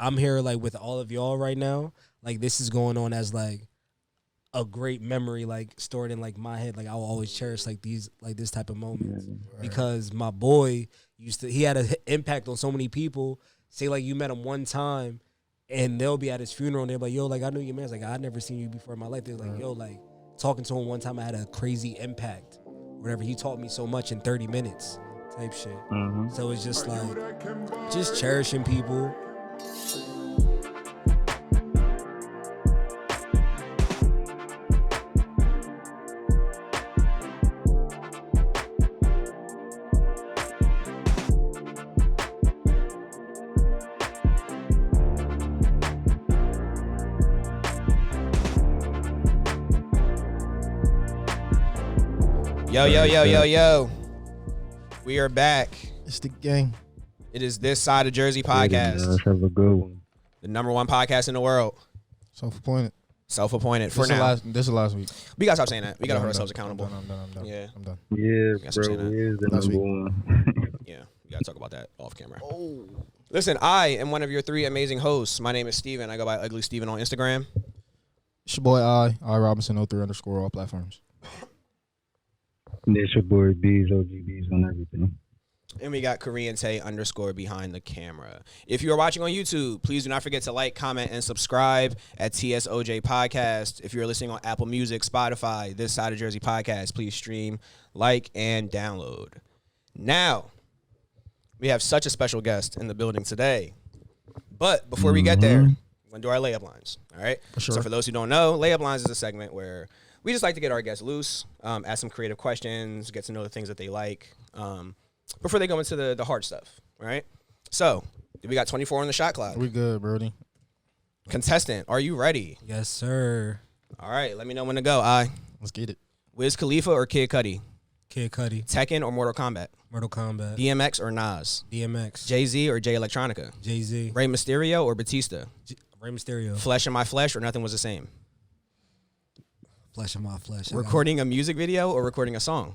I'm here like with all of y'all right now. Like this is going on as like a great memory, like stored in like my head. Like I will always cherish like these, like this type of moments because my boy he had an impact on so many people. Say like you met him one time, and they'll be at his funeral and they're like, yo, like I knew your man's like I never seen you before in my life. They're like, yo, like talking to him one time, I had a crazy impact. Whatever, he taught me so much in 30 minutes, type shit. So it's just like, just cherishing people. Yo. We are back. It's the gang. It is This Side of Jersey podcast. Let's have a good one. The #1 podcast in the world. Self-appointed. Self-appointed for now. This is last week. We gotta stop saying that. We gotta hold ourselves accountable. I'm done. Yeah. I'm done. Yeah, Gotta stop bro, saying that. it is the Last week. #1. Yeah, we gotta talk about that off camera. Oh. Listen, I am one of your 3 amazing hosts. My name is Steven. I go by Ugly Steven on Instagram. It's your boy I Robinson 03 _ all platforms. It's your boy B's, OGB's on everything. And we got Korean Tay _ behind the camera. If you are watching on YouTube, please do not forget to like, comment, and subscribe at TSOJ Podcast. If you're listening on Apple Music, Spotify, This Side of Jersey Podcast, please stream, like, and download. Now, we have such a special guest in the building today. But before we get there, we're going to do our layup lines. All right? Sure. So for those who don't know, layup lines is a segment where we just like to get our guests loose, ask some creative questions, get to know the things that they like, before they go into the hard stuff, all right? So, we got 24 on the shot clock. We good, Brody. Contestant, are you ready? Yes, sir. All right, let me know when to go. Let's get it. Wiz Khalifa or Kid Cudi? Kid Cudi, Tekken or Mortal Kombat? Mortal Kombat, DMX or Nas? DMX, Jay-Z or Jay Electronica? Jay-Z, Rey Mysterio or Batista? Rey Mysterio, Flesh in My Flesh or Nothing Was the Same? Flesh in My Flesh. Recording a music video or recording a song?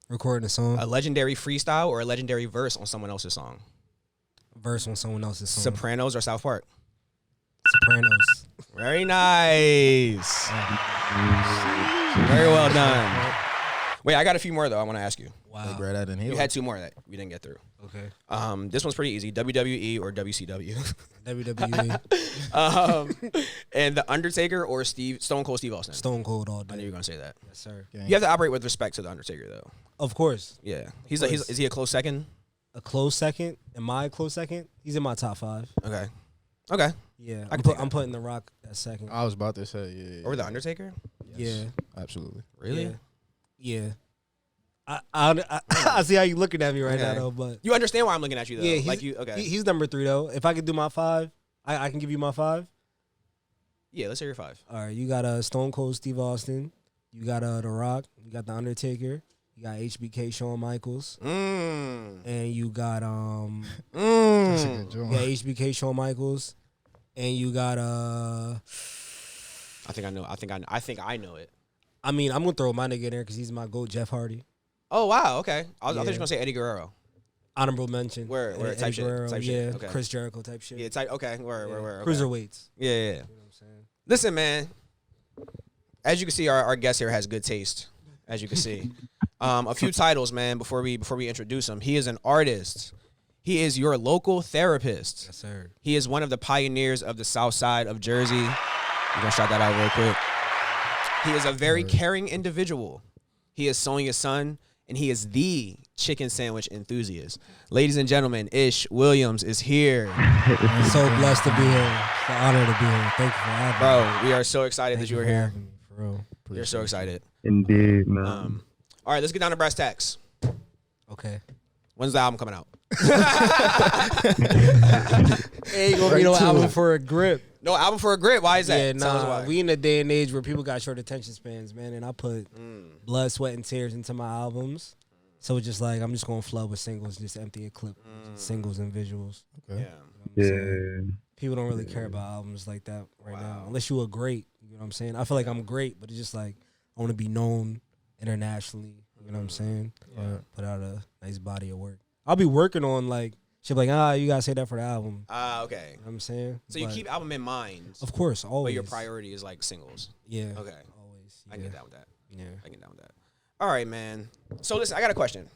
Recording a song, A legendary freestyle or a legendary verse on someone else's song? verse on someone else's song. Sopranos or South Park? Sopranos. Very nice. Very well done. Wait, I got a few more, though, I want to ask you. Wow. Hey, bro, that didn't hit. You had 2 more that we didn't get through. Okay. This one's pretty easy. WWE or WCW? WWE. And The Undertaker or Stone Cold Steve Austin? Stone Cold all I day. knew you were going to say that. Yes, sir. Gang. You have to operate with respect to The Undertaker, though. Of course. Yeah. course. Is he a close second? A close second. Am I a close second? He's in my top 5. Okay. Yeah. I can take that. I'm putting The Rock at second. I was about to say, yeah. Or The Undertaker? Yeah. Absolutely. Really? Yeah. I see how you looking at me right now, Okay. though. But You understand why I'm looking at you, though? yeah, he's number 3 though. If I could do my 5, I can give you my 5. Yeah, let's hear your 5. All right, you got Stone Cold Steve Austin. You got The Rock. You got The Undertaker. You got HBK Shawn Michaels. And you got That's a good joint. HBK Shawn Michaels. And you got I think I know it. I mean, I'm gonna throw my nigga in there because he's my GOAT, Jeff Hardy. Oh, wow, okay. I thought you were Yeah. going to say Eddie Guerrero. Honorable mention. Where Eddie type shit, Guerrero, type yeah, shit, okay. Chris Jericho type shit. Yeah, type, okay, where, okay. Cruiserweights. Yeah. You know what I'm saying? Listen, man. As you can see, our guest here has good taste. As you can see, a few titles, man. Before we introduce him, he is an artist. He is your local therapist. Yes, sir. He is one of the pioneers of the South Side of Jersey. We're gonna shout that out real quick. He is a very caring individual. He is Sonia's son, and he is the chicken sandwich enthusiast. Ladies and gentlemen, Ish Williams is here. I'm so blessed to be here. It's an honor to be here. Thank you for having me. Bro, we are so excited that you were here. Having me, for real. We're so excited. Indeed, man. All right, let's get down to brass tacks. Okay. When's the album coming out? Ain't gonna be no album for a grip. No album for a grip. Why is that? Yeah, Tell us nah. why. We in a day and age where people got short attention spans, man, and I put blood, sweat, and tears into my albums. So it's just like I'm just gonna flood with singles, just empty a clip, singles and visuals. Okay. Yeah. Yeah. People don't really care about albums like that right now, unless you are great. You know what I'm saying? I feel like I'm great, but it's just like I want to be known internationally. You know what I'm saying? Yeah. Put out a nice body of work. I'll be working on like She'll be like, you gotta say that for the album. Okay. You know what I'm saying? So you keep album in mind. Of course, always. But your priority is like singles. Yeah. Okay. Always. I can get down with that. Yeah. I can get down with that. All right, man. So listen, I got a question.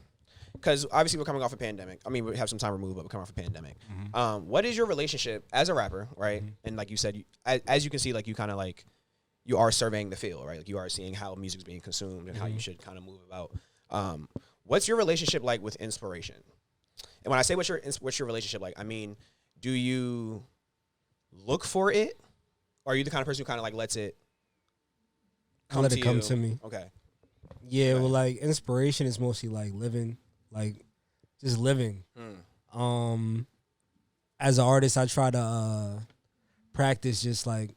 Because obviously we're coming off a pandemic. I mean, we have some time removed, but we're coming off a pandemic. What is your relationship as a rapper, right? And like you said, as you can see, like you kind of like, you are surveying the field, right? Like you are seeing how music's being consumed and how you should kind of move about. What's your relationship like with inspiration? And when I say what's your relationship like, I mean, do you look for it? Or are you the kind of person who kind of like lets it come let to it come you? to me. Okay. Yeah, well, like inspiration is mostly like living, like just living. As an artist, I try to practice just like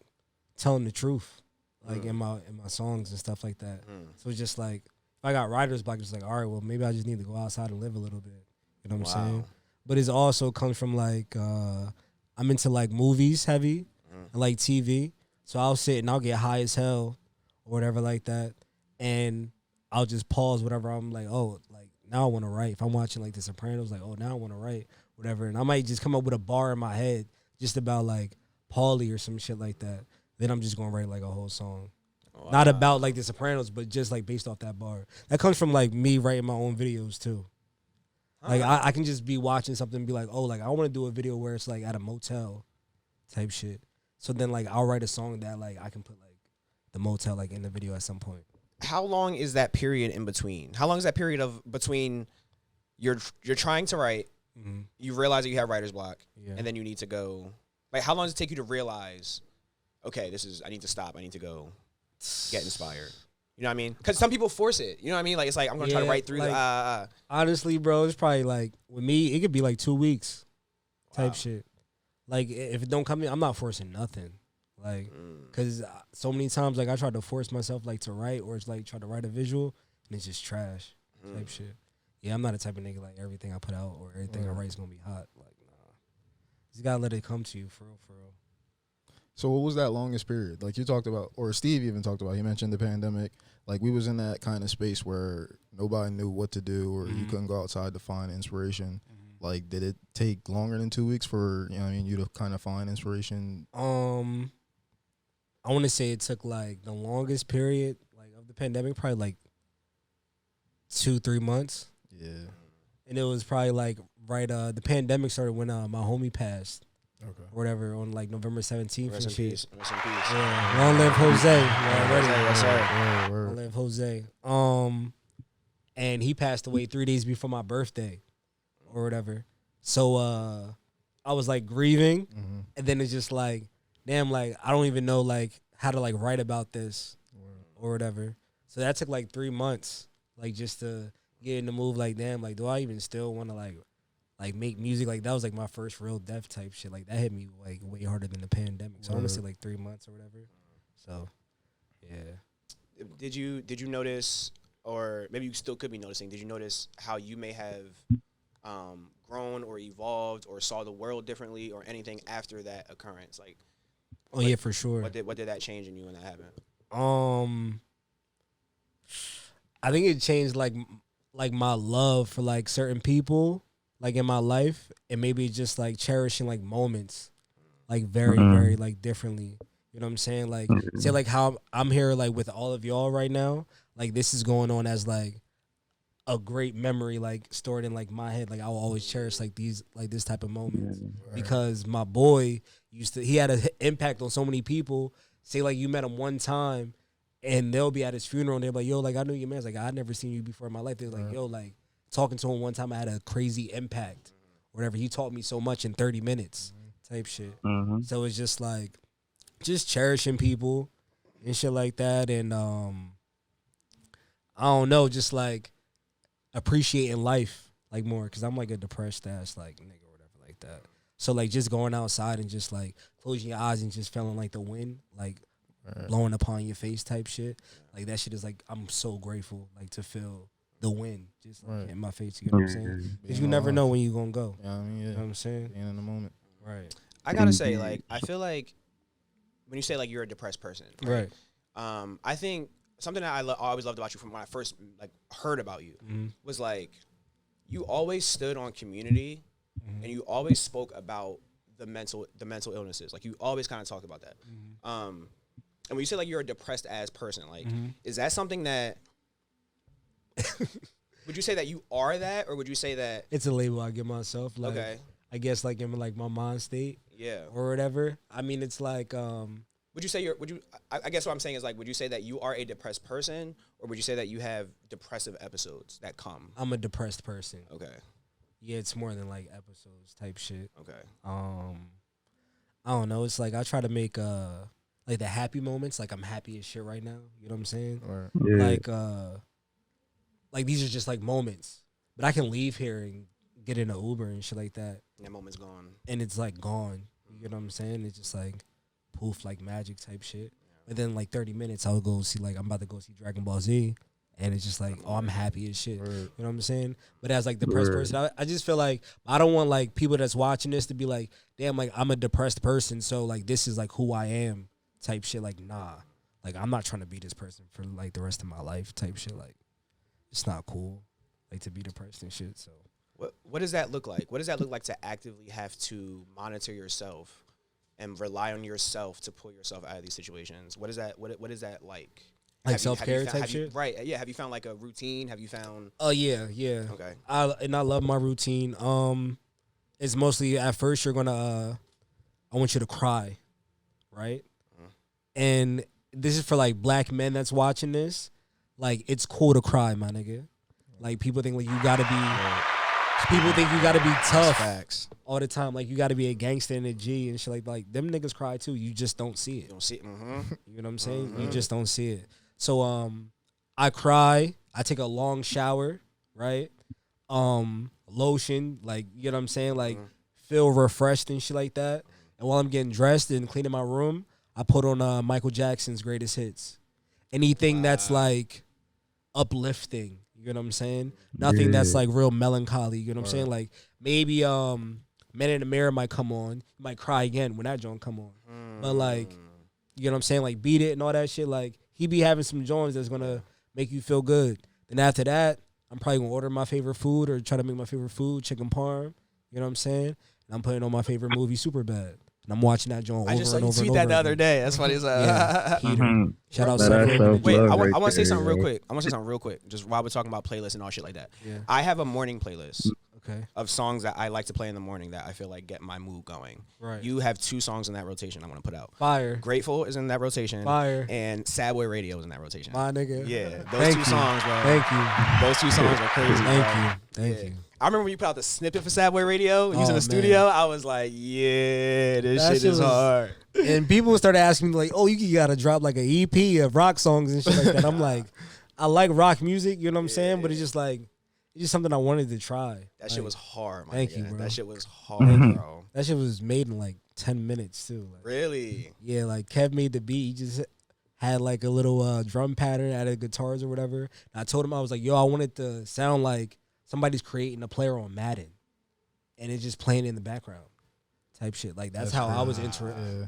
telling the truth, like in my songs and stuff like that. So it's just like if I got writer's block, it's like, all right, well, maybe I just need to go outside and live a little bit. You know what I'm saying? But it also comes from like I'm into like movies heavy and like TV. So I'll sit and I'll get high as hell or whatever like that, and I'll just pause whatever I'm like, oh, like now I want to write. If I'm watching like The Sopranos, like, oh, now I want to write whatever, and I might just come up with a bar in my head just about like Paulie or some shit like that. Then I'm just gonna write like a whole song. Wow. Not about like The Sopranos, but just like based off that bar. That comes from like me writing my own videos too. Like I can just be watching something and be like, oh, like I want to do a video where it's like at a motel type shit. So then like I'll write a song that like I can put like the motel like in the video at some point. How long is that period in between? How long is that period of between you're trying to write, you realize that you have writer's block, and then you need to go? Like, how long does it take you to realize, okay, I need to stop. I need to go get inspired. You know what I mean? Because some people force it. You know what I mean? Like, it's like, I'm going to try to write through like, honestly, bro, it's probably like, with me, it could be like 2 weeks type shit. Like, if it don't come in, I'm not forcing nothing. Like, because so many times, like, I try to force myself, like, to write, or it's like, try to write a visual, and it's just trash type shit. Yeah, I'm not the type of nigga, like, everything I put out or everything I write is going to be hot. Like, nah. You just got to let it come to you, for real, for real. So what was that longest period? Like you talked about, or Steve even talked about, he mentioned the pandemic. Like we was in that kind of space where nobody knew what to do, or you couldn't go outside to find inspiration. Like, did it take longer than 2 weeks for, you know what I mean, you to kind of find inspiration? I want to say it took like the longest period like of the pandemic, probably like 2-3 months. Yeah. And it was probably like right the pandemic started when my homie passed. Okay. Or whatever, on like November 17th. Rest in peace. Rest in peace. Yeah. Long live Jose. Yes, sir. Long live Jose. And he passed away 3 days before my birthday or whatever. So I was like grieving, and then it's just like, damn, like I don't even know like how to like write about this or whatever. So that took like 3 months, like just to get in the move. Like, damn, like do I even still want to like make music? Like that was like my first real death type shit. Like that hit me like way harder than the pandemic. So I want to say like 3 months or whatever. So yeah. Did you notice, or maybe you still could be noticing, did you notice how you may have grown or evolved or saw the world differently or anything after that occurrence? Like, yeah, for sure. What did that change in you when that happened? I think it changed like my love for like certain people like in my life, and maybe just like cherishing like moments like very very like differently. You know what I'm saying? Like say like how I'm here like with all of y'all right now. Like this is going on as like a great memory like stored in like my head. Like I will always cherish like these like this type of moments because my boy he had an impact on so many people. Say like you met him one time and they'll be at his funeral and they're like, yo, like I knew your man. It's like I'd never seen you before in my life. They're like, yo, like talking to him one time I had a crazy impact. Whatever, he taught me so much in 30 minutes type shit. So it's just like just cherishing people and shit like that, and I don't know, just like appreciating life like more, because I'm like a depressed ass like nigga or whatever like that. So like just going outside and just like closing your eyes and just feeling like the wind like blowing upon your face type shit. Like that shit is like, I'm so grateful like to feel the wind just like in my face. You know what I'm saying? Because you never know when you gonna go. Yeah, I mean, You know what I'm saying? in the moment. Right. I gotta say, like, I feel like when you say like you're a depressed person, Right. I think something that I always loved about you from when I first like heard about you was like you always stood on community and you always spoke about the mental illnesses. Like you always kind of talked about that. And when you say like you're a depressed ass person, like is that something that would you say that you are that, or would you say that it's a label I give myself? Like, okay, I guess like in like my mind state, yeah, or whatever. I mean, it's like would you say you're? Would you? I guess what I'm saying is like, would you say that you are a depressed person, or would you say that you have depressive episodes that come? I'm a depressed person. Okay. Yeah, it's more than like episodes type shit. Okay. I don't know. It's like I try to make like the happy moments. Like I'm happy as shit right now. You know what I'm saying? Right. Yeah. Like these are just like moments, but I can leave here and get in an Uber and shit like that. That moment's gone. And it's like gone. You know what I'm saying? It's just like poof, like magic type shit. But then like 30 minutes, I'll go see like I'm about to go see Dragon Ball Z, and it's just like, oh, I'm happy as shit. Right. You know what I'm saying? But as like depressed person, I just feel like I don't want like people that's watching this to be like, damn, like I'm a depressed person, so like this is like who I am type shit. Like nah, like I'm not trying to be this person for like the rest of my life type shit. Like it's not cool, like to be depressed and shit. So What does that look like? What does that look like to actively have to monitor yourself and rely on yourself to pull yourself out of these situations? What is that? What is that like? Like self-care type shit? Right. Yeah. Have you found like a routine? Have you found? Oh yeah. Okay. I love my routine. It's mostly at first you're gonna I want you to cry, right? And this is for like black men that's watching this. Like it's cool to cry, my nigga. Like people think like you gotta be. People think you gotta be tough Facts. all the time. Like you gotta be a gangster and a G and shit like them niggas cry too. You just don't see it. You don't see it. You know what I'm saying? You just don't see it. So I cry. I take a long shower, right? Lotion, like you know what I'm saying? Like feel refreshed and shit like that. And while I'm getting dressed and cleaning my room, I put on Michael Jackson's greatest hits. Anything that's like uplifting. You know what I'm saying? Nothing that's like real melancholy. You know what I'm saying? Like maybe Men in the Mirror might come on. You might cry again when that joint come on. But like, you know what I'm saying? Like Beat It and all that shit. Like he be having some joints that's gonna make you feel good. Then after that, I'm probably gonna order my favorite food or try to make my favorite food, chicken parm. You know what I'm saying? And I'm putting on my favorite movie, Superbad. And I'm watching that joint over and over and over. I just saw you tweet that the other day. That's funny as yeah, Heater. Shout out That's Subway. Wait, I right want to say there, something real yo. quick. I want to say something real quick. Just while we're talking about playlists and all shit like that. Yeah. I have a morning playlist Okay. of songs that I like to play in the morning that I feel like get my mood going. Right. You have 2 songs in that rotation I want to put out. Fire. Grateful is in that rotation. Fire. And Sad Boy Radio is in that rotation. My nigga. Yeah, those Thank 2 you. songs, bro. Thank you. Those 2 songs are crazy. Thank bro. you. Thank Yeah. you. I remember when you put out the snippet for Sad Boy Radio, using Oh, the man. studio. I was like, yeah, this That shit shit is was- hard. And people started asking me like, "Oh, you gotta drop like an EP of rock songs and shit like that." I'm like, I like rock music, you know what I'm saying? But it's just like, it's just something I wanted to try. That shit was hard, my thank nigga. you, bro. That shit was hard, bro. That shit was made in like 10 minutes too. Like, Really? yeah, like Kev made the beat. He just had like a little drum pattern, added guitars or whatever. And I told him, I was like, yo, I want it to sound like somebody's creating a player on Madden, and it's just playing in the background, type shit. Like that's how I was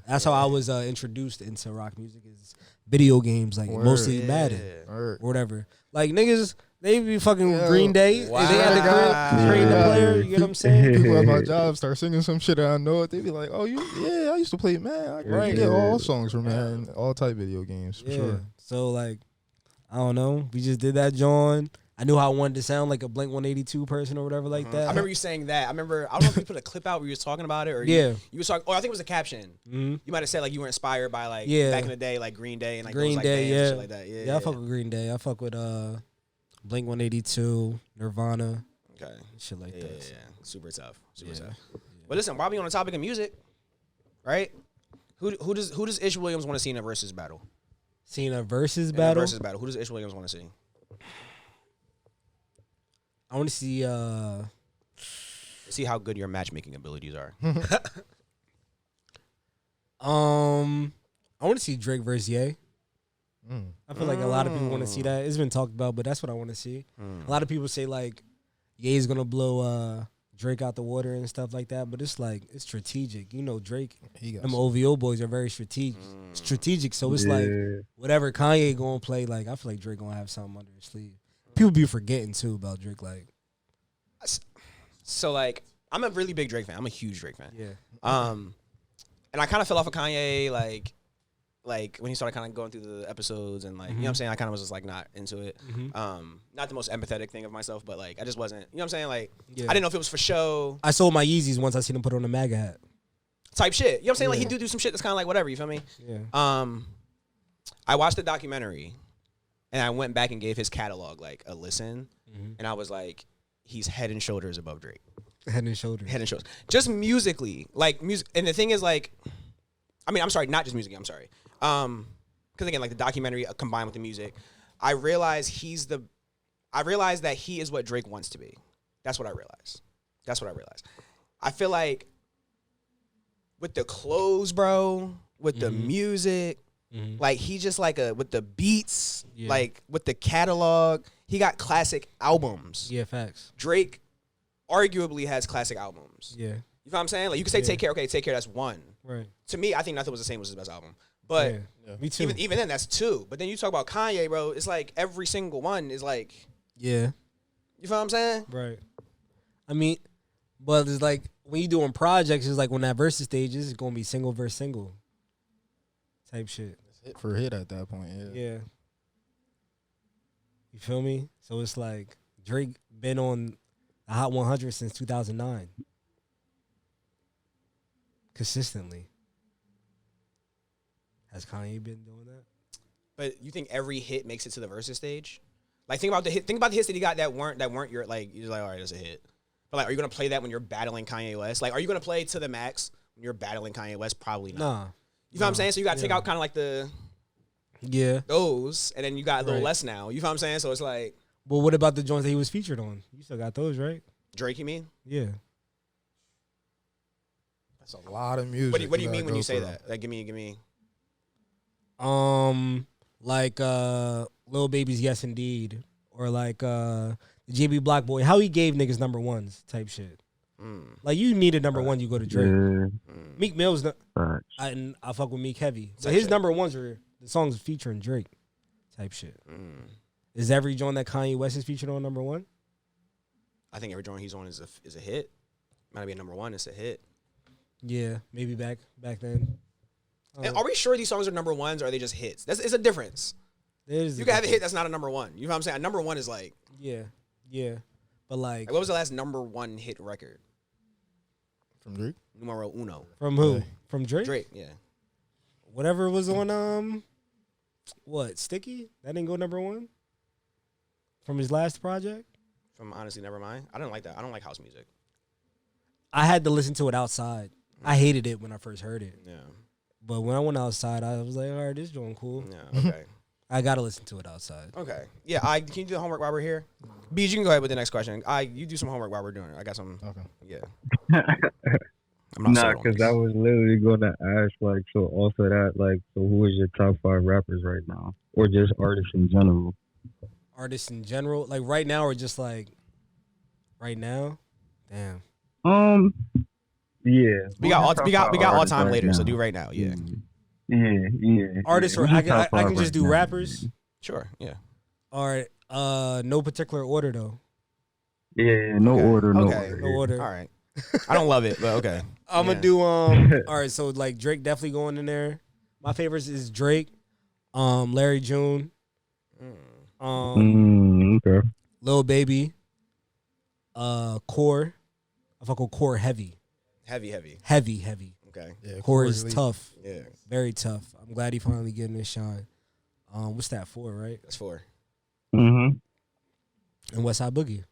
That's how I was introduced into rock music is video games, like Word. mostly Madden Or or whatever. Like niggas, they be fucking Yo, Green Day. wow. If they had the crib, creating the Yeah. player. You know what I'm saying? people at my job start singing some shit and I know it. They be like, "Oh, I used to play man. I Right. get all songs from man, all type video games for Yeah. sure." So like, I don't know. We just did that, John. I knew how I wanted to sound like a Blink 182 person or whatever like that. I remember you saying that. I don't know if you put a clip out where you was talking about it or Yeah. you was talking. Oh, I think it was a caption. Mm-hmm. You might have said like you were inspired by like Yeah. back in the day like Green Day and like Green those, like, Day, bands and yeah. shit like that. Yeah, Yeah, I fuck with Green Day. I fuck with Blink 182, Nirvana, Okay. shit like Yeah, that. yeah. Super tough. Super Yeah. tough. But listen, while we on the topic of music, right? Who does Ish Williams want to see in a versus battle? Seeing a versus In a battle. versus battle. Who does Ish Williams want to see? I want to see. See how good your matchmaking abilities are. I want to see Drake versus Ye. Mm. I feel like a lot of people want to see that. It's been talked about, but that's what I want to see. A lot of people say like Ye's gonna blow Drake out the water and stuff like that, but it's like it's strategic. You know, Drake, He got them OVO boys are very strategic. So it's like whatever Kanye gonna play, like I feel like Drake gonna have something under his sleeve. People be forgetting too about Drake. Like, So like I'm a really big Drake fan. I'm a huge Drake fan. Yeah. And I kind of fell off of Kanye, like when he started kind of going through the episodes and like, you know what I'm saying? I kind of was just like not into it. Not the most empathetic thing of myself, but like I just wasn't, you know what I'm saying? Like I didn't know if it was for show. I sold my Yeezys once I seen him put on a MAGA hat. Type shit. You know what I'm saying? Like he do some shit that's kind of like whatever, you feel me? Yeah. I watched the documentary and I went back and gave his catalog like a listen and I was like, he's head and shoulders above Drake. Head and shoulders. Head and shoulders. Just musically, like music. And the thing is like, I mean, I'm sorry, not just musically, I'm sorry. Because again, like the documentary combined with the music, I realized that he is what Drake wants to be. That's what I realized. I feel like with the clothes, bro, with the music, like he just like with the beats, like with the catalog, he got classic albums. Yeah, facts. Drake arguably has classic albums. Yeah. You know what I'm saying? Like you could say Take Care, okay, Take Care, that's one. Right. To me, I think Nothing Was the Same was his best album. But me too. even then, that's two. But then you talk about Kanye, bro, it's like every single one is like, yeah. You feel what I'm saying? Right. I mean, but it's like when you doing projects, it's like when that versus stage is, it's gonna be single verse single type shit. Hit for hit at that point. Yeah. You feel me? So it's like Drake been on the Hot 100 since 2009. Consistently. Has Kanye been doing that? But you think every hit makes it to the versus stage? Like think about the hits that he got that weren't your like you're like, all right, that's a hit. But like, are you gonna play that when you're battling Kanye West? Like, are you gonna play To the Max when you're battling Kanye West? Probably not. Nah. You know what I'm saying? So you gotta take out kind of like those, and then you got a little less now. You know what I'm saying? So it's like, well, what about the joints that he was featured on? You still got those, right? Drake, you mean? Yeah. That's a lot of music. What do you mean when you say that? Like, give me. Like Lil Baby's Yes Indeed, or like the JB Block Boy, how he gave niggas number ones type shit. Like you need a number one, you go to Drake. Meek Mill's I fuck with Meek heavy. So his number ones are the songs featuring Drake type shit. Is every joint that Kanye West is featured on number one? I think every joint he's on is a hit. Might not be a number one, it's a hit. Yeah, maybe back then. And are we sure these songs are number ones or are they just hits? It's a difference. You can have a hit that's not a number one. You know what I'm saying? A number one is like yeah. But like what was the last number one hit record? From Drake? Numero uno. From who? Yeah. From Drake? Drake, yeah. Whatever was on what, Sticky? That didn't go number one? From his last project? From Honestly Nevermind? I don't like that. I don't like house music. I had to listen to it outside. I hated it when I first heard it. Yeah. But when I went outside, I was like, all right, this joint cool. Yeah, okay. I gotta listen to it outside. Okay. Yeah, can you do the homework while we're here? Bees, you can go ahead with the next question. You do some homework while we're doing it. I got some. Okay. Yeah. I'm not because I was literally gonna ask, like, so also that, like, so who is your top 5 rappers right now, or just artists in general? Artists in general, like right now, or just like right now? Damn. Yeah. We got all time later, so do right now. Yeah. Yeah. Artists, or I can just do rappers. Sure. Yeah. All right. No particular order though. Yeah. No order. No order. All right. I don't love it, but okay. I'm gonna do all right, so like Drake definitely going in there. My favorites is Drake, Larry June, okay. Lil Baby, Core. I fuck with Core heavy. Heavy. Okay. Yeah, Core is tough. Yeah. Very tough. I'm glad he finally getting his shine. What's that, 4, right? That's 4. And Westside Boogie.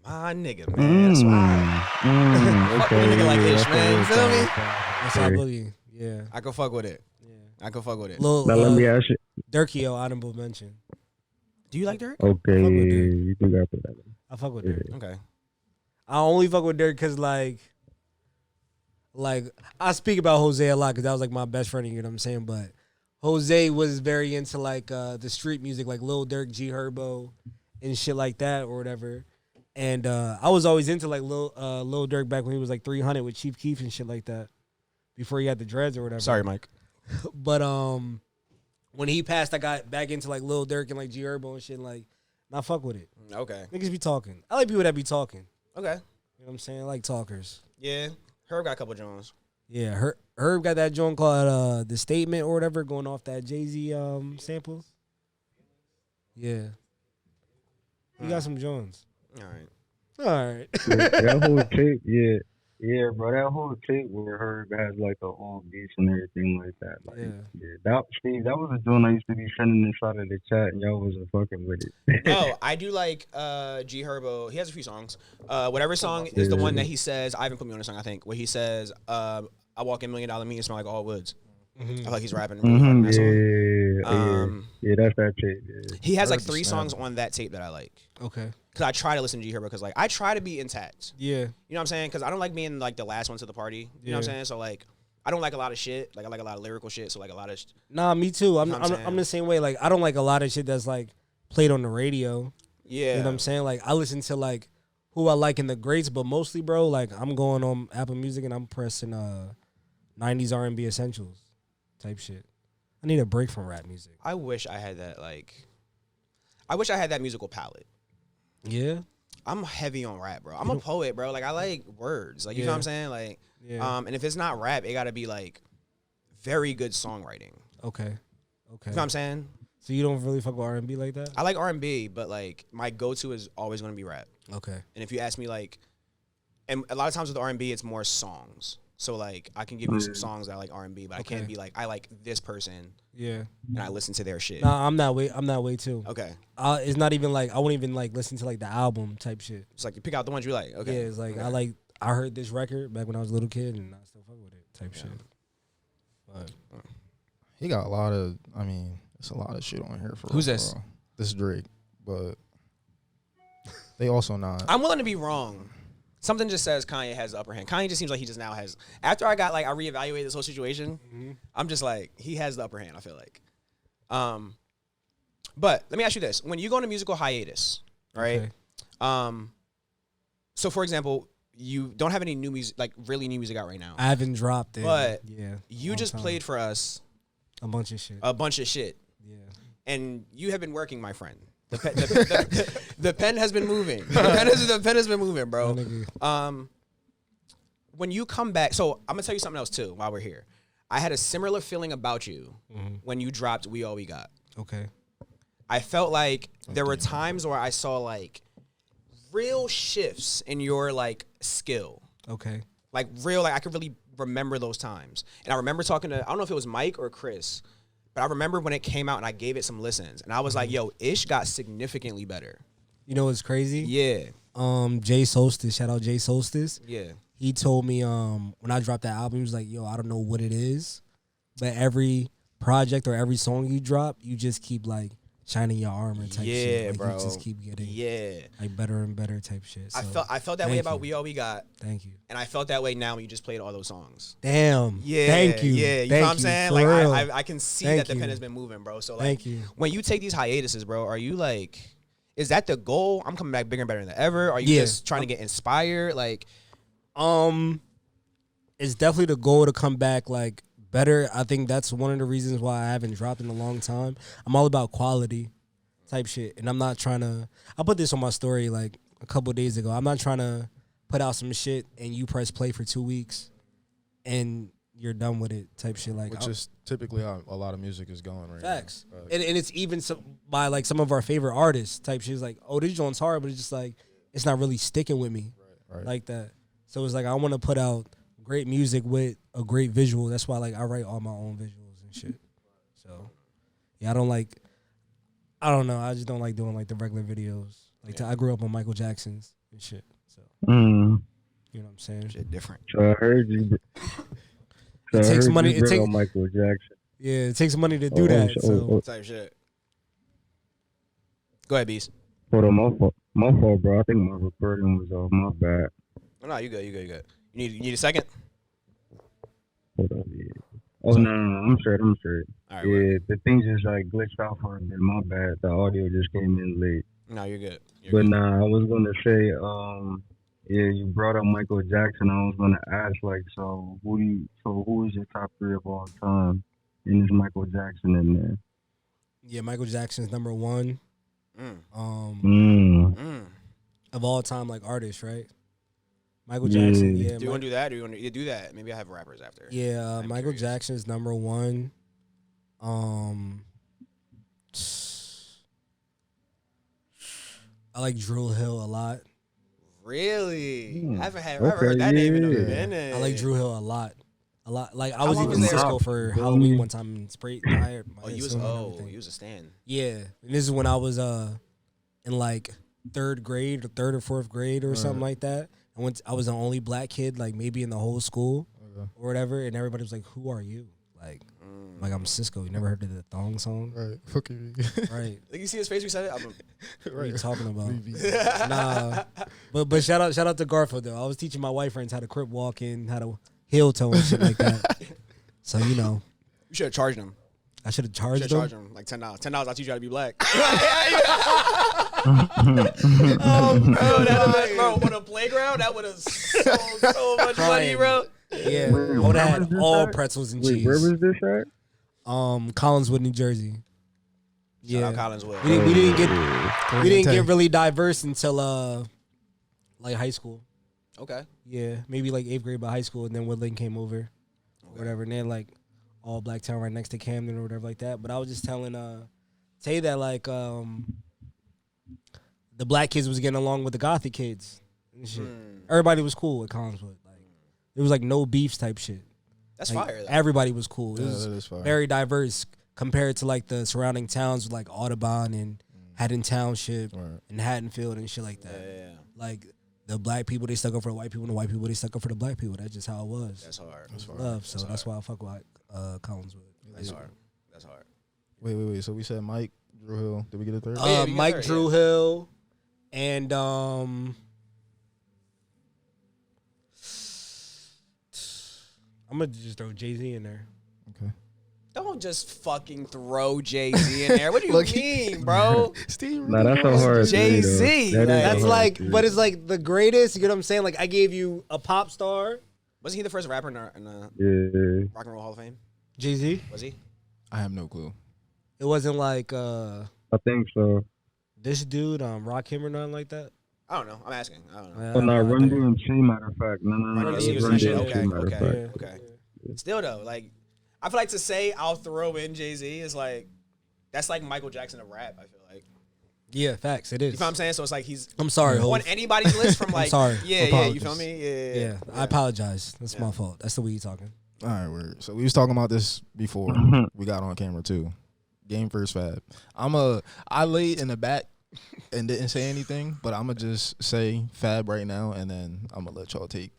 My nigga, man. That's why. Fuck with a nigga like Ish, man. You feel me? Westside Boogie. Yeah. I can fuck with it. Yeah. I can fuck with it. Now let me ask you. Durkio, honorable mention. Do you like Dirk? Okay, you do got that. I fuck with Dirk. Okay. I only fuck with Dirk because like I speak about Jose a lot because that was like my best friend. You know what I'm saying? But Jose was very into like the street music, like Lil Durk, G Herbo, and shit like that or whatever. And I was always into like Lil Durk back when he was like 300 with Chief Keef and shit like that, before he had the dreads or whatever. Sorry, Mike. But when he passed, I got back into like Lil Durk and like G Herbo and shit. And, like, I fuck with it. Okay. Niggas be talking. I like people that be talking. Okay. You know what I'm saying? I like talkers. Yeah, Herb got a couple Jones. Yeah, Herb got that joint called The Statement or whatever, going off that Jay-Z samples. Yeah. He got some Jones. All right. All right. That whole tape, yeah, bro. That whole tape where Herb has like the whole beats and everything like that. Like, that Steve, that was a joint I used to be sending inside of the chat, and y'all wasn't fucking with it. No, I do like G Herbo. He has a few songs. Whatever song is the one that he says. Ivan put me on a song, I think, where he says, "I walk in $1 Million meat and smell like all woods." I feel like he's rapping. Really hard in that song. Yeah, that's that tape. Yeah. He has like 3 songs on that tape that I like. Okay. Because I try to listen to G Herbo because like I try to be intact. Yeah. You know what I'm saying? Because I don't like being like the last one to the party. You know what I'm saying? So like I don't like a lot of shit. Like I like a lot of lyrical shit. So like a lot of. Nah, me too. I'm the same way. Like I don't like a lot of shit that's like played on the radio. Yeah. You know what I'm saying? Like I listen to like who I like in the greats, but mostly, bro, like I'm going on Apple Music and I'm pressing 90s R&B essentials type shit. I need a break from rap music. I wish I had that I wish I had that musical palette. Yeah. I'm heavy on rap, bro. I'm a poet, bro. Like I like words. Like you know what I'm saying? Like and if it's not rap, it gotta be like very good songwriting. Okay. You know what I'm saying? So you don't really fuck with R&B like that? I like R&B, but like my go-to is always gonna be rap. Okay. And if you ask me like, and a lot of times with R&B, it's more songs. So like I can give you some songs that I like R&B, but I can't be like I like this person. Yeah. And I listen to their shit. Nah, I'm that way too. Okay. It's not even like I won't even like listen to like the album type shit. It's like you pick out the ones you like. Okay. Yeah, it's like I heard this record back when I was a little kid and I still fuck with it type shit. But he got a lot of. I mean, it's a lot of shit on here for. Who's this? Bro. This is Drake, but they also not. I'm willing to be wrong. Something just says Kanye has the upper hand. Kanye just seems like he just now has. After I got like I reevaluated this whole situation, I'm just like he has the upper hand. I feel like. But let me ask you this: when you go on a musical hiatus, right? Okay. So for example, you don't have any new music, like really new music out right now. I haven't dropped it. But yeah, you just played for us a bunch of shit. Yeah. And you have been working, my friend. The pen has been moving. The pen has been moving, bro. When you come back, so I'm gonna tell you something else too. While we're here, I had a similar feeling about you when you dropped "We All We Got." Okay. I felt like there were times where I saw like real shifts in your like skill. Okay. Like real, like I could really remember those times. And I remember talking to, I don't know if it was Mike or Chris, but I remember when it came out and I gave it some listens and I was like, yo, Ish got significantly better. You know what's crazy? Yeah. Jay Solstice, shout out Jay Solstice. Yeah. He told me when I dropped that album, he was like, yo, I don't know what it is, but every project or every song you drop, you just keep like shining your armor type shit. Like, bro. You just keep getting like better and better type shit. So, I felt that way about "We All We Got." Thank you. And I felt that way now when you just played all those songs. Damn. Yeah. Thank you. Yeah. You know what I'm saying? Like I can see that the pen has been moving, bro. So like Thank you. When you take these hiatuses, bro, are you like, is that the goal? I'm coming back bigger and better than ever. Are you just trying to get inspired? Like, it's definitely the goal to come back like better. I think that's one of the reasons why I haven't dropped in a long time. I'm all about quality type shit. And I'm not trying to, I put this on my story like a couple days ago. I'm not trying to put out some shit and you press play for 2 weeks and you're done with it type shit. Like, which is typically how a lot of music is going right facts. now. And it's even by like some of our favorite artists type shit. It's like, oh, this joint's hard, but it's just like, it's not really sticking with me like that. So it's like, I want to put out great music with a great visual. That's why like I write all my own visuals and shit. So yeah, I don't know. I just don't like doing like the regular videos. Like I grew up on Michael Jackson's and shit. So you know what I'm saying? shit different. So I heard you. It takes money. It takes Michael Jackson. Yeah, it takes money to do that. So Type shit. Go ahead, Beast. Hold on, my fault, bro. I think my recording was off. My bad. Oh, no, you good. You need a second? Hold on, yeah. Oh no, I'm straight. All right, yeah, the thing just like glitched out for a bit. My bad. The audio just came in late. No, you're good. But I was gonna say, yeah, you brought up Michael Jackson. I was gonna ask, like, so who is your top 3 of all time? And is Michael Jackson in there? yeah, Michael Jackson's number 1. Of all time, like artist, right? Michael Jackson. Yeah. Do you want to do that? Or do you want to do that? Maybe I have rappers after. Yeah. Michael Jackson is number one. I like Drew Hill a lot. Really? I haven't heard that name in a minute. I like Drew Hill a lot. Like I was even in Cisco for Halloween one time and sprayed my hair. You was a stan. Yeah, and this is when I was in like third or fourth grade or something like that. I was the only black kid, like maybe in the whole school or whatever, and everybody was like, "Who are you?" Like I'm Cisco. You never heard of the Thong song? Right. Fuck you. Right. Like you see his face. We said it. What are you talking about? Nah. But shout out to Garfield though. I was teaching my white friends how to crip walk in, how to heel toe and shit like that. So you should have charged him. I should have charged them. Like $10. $10. I'll teach you how to be black. Bro, on a playground, that would have sold so much money, bro. Yeah, I would have had all pretzels and cheese. Where was this at? Collingswood, New Jersey. Shout out Collingswood. We didn't get really diverse until like high school. Okay. Yeah, maybe like 8th grade by high school, and then Woodland came over, or whatever, and then like all black town right next to Camden or whatever like that. But I was just telling Tay that like the black kids was getting along with the gothic kids and shit. Everybody was cool at Collingswood. Like it was like no beefs type shit. That's like, fire. Though. Everybody was cool. It was that is fire. very diverse compared to like the surrounding towns with like Audubon and Haddon Township and Haddonfield and shit like that. Yeah. Like the black people, they stuck up for the white people, and the white people, they stuck up for the black people. That's just how it was. That's hard. That's love. So that's why I fuck with Collingswood. That's hard. That's hard. Wait. So we said Mike, Drew Hill. Did we get a third? Mike, Drew Hill, and I'm gonna just throw Jay-Z in there. Okay. Don't just fucking throw Jay-Z in there. What do you mean, bro? Steve. Nah, that's a hard Jay-Z. That's like, but it's like the greatest. You get what I'm saying? Like I gave you a pop star. Wasn't he the first rapper in the Rock and Roll Hall of Fame? Jay-Z? Was he? I have no clue. It wasn't like I think so. this dude, Rakim or nothing like that. I don't know. I'm asking. I don't know. Oh, no, Run DMC, matter of fact. No. Run Run DMC was that shit. DMC, matter of fact. Okay. Still though, like I feel like to say I'll throw in Jay-Z is like that's like Michael Jackson of rap. I feel like. Yeah, facts. It is. You know what I'm saying? So it's like he's. I'm sorry, on anybody's list from like. I'm sorry. Yeah, Apologies. you feel me? Yeah. I apologize. That's my fault. That's the way you talking. All right, word. So we was talking about this before we got on camera too. Game first Fab. I laid in the back and didn't say anything, but I'ma just say Fab right now, and then I'm gonna let y'all take.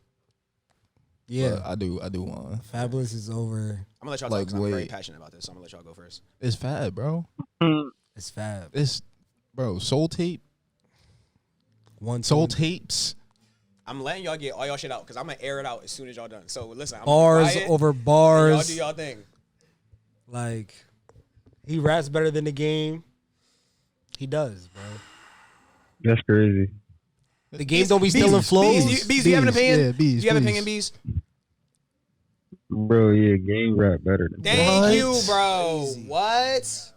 Yeah, but I do want. Fabulous is over. I'm gonna let y'all Like, talk 'cause I'm very wait. passionate about this. So I'm gonna let y'all go first. It's Fab, bro. It's Fab. It's Soul Tape. One Soul two. Tapes. I'm letting y'all get all y'all shit out because I'm gonna air it out as soon as y'all done. So listen, I'm Bars quiet, over and bars. y'all do y'all thing. Like he raps better than the game. He does, bro. That's crazy. The game don't be stealing flows. Bees, do you have an opinion? Yeah, Bees, Do you have an please. opinion, Bees? Bro, yeah, game rap better than Thank you, What? bro. What?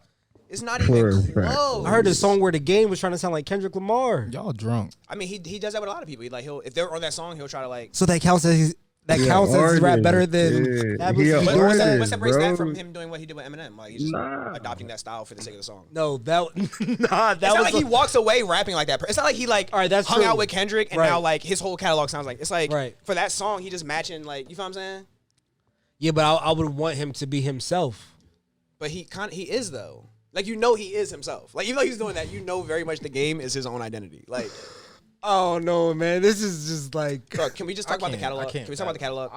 It's not For even a fact. close. I heard a song where the game was trying to sound like Kendrick Lamar. Y'all drunk. I mean, he does that with a lot of people. Like if they're on that song, he'll try to like. So that counts as his rap better than Fabulous. Yeah, is What, doing what, that? what separates bro. that from him doing what he did with Eminem? Like he's just Nah. adopting that style for the sake of the song. No, that It's that not was like he walks away rapping like that. It's not like he like All right, that's hung true. out with Kendrick and Right. now like his whole catalog sounds like it's like Right. for that song he just matching like you feel what I'm saying? yeah, but I would want him to be himself. But he is though. Like he is himself. Like even though he's doing that, very much the game is his own identity. Like, Oh no, man, this is just like bro, can we just talk about the catalog? Can we talk about the catalog?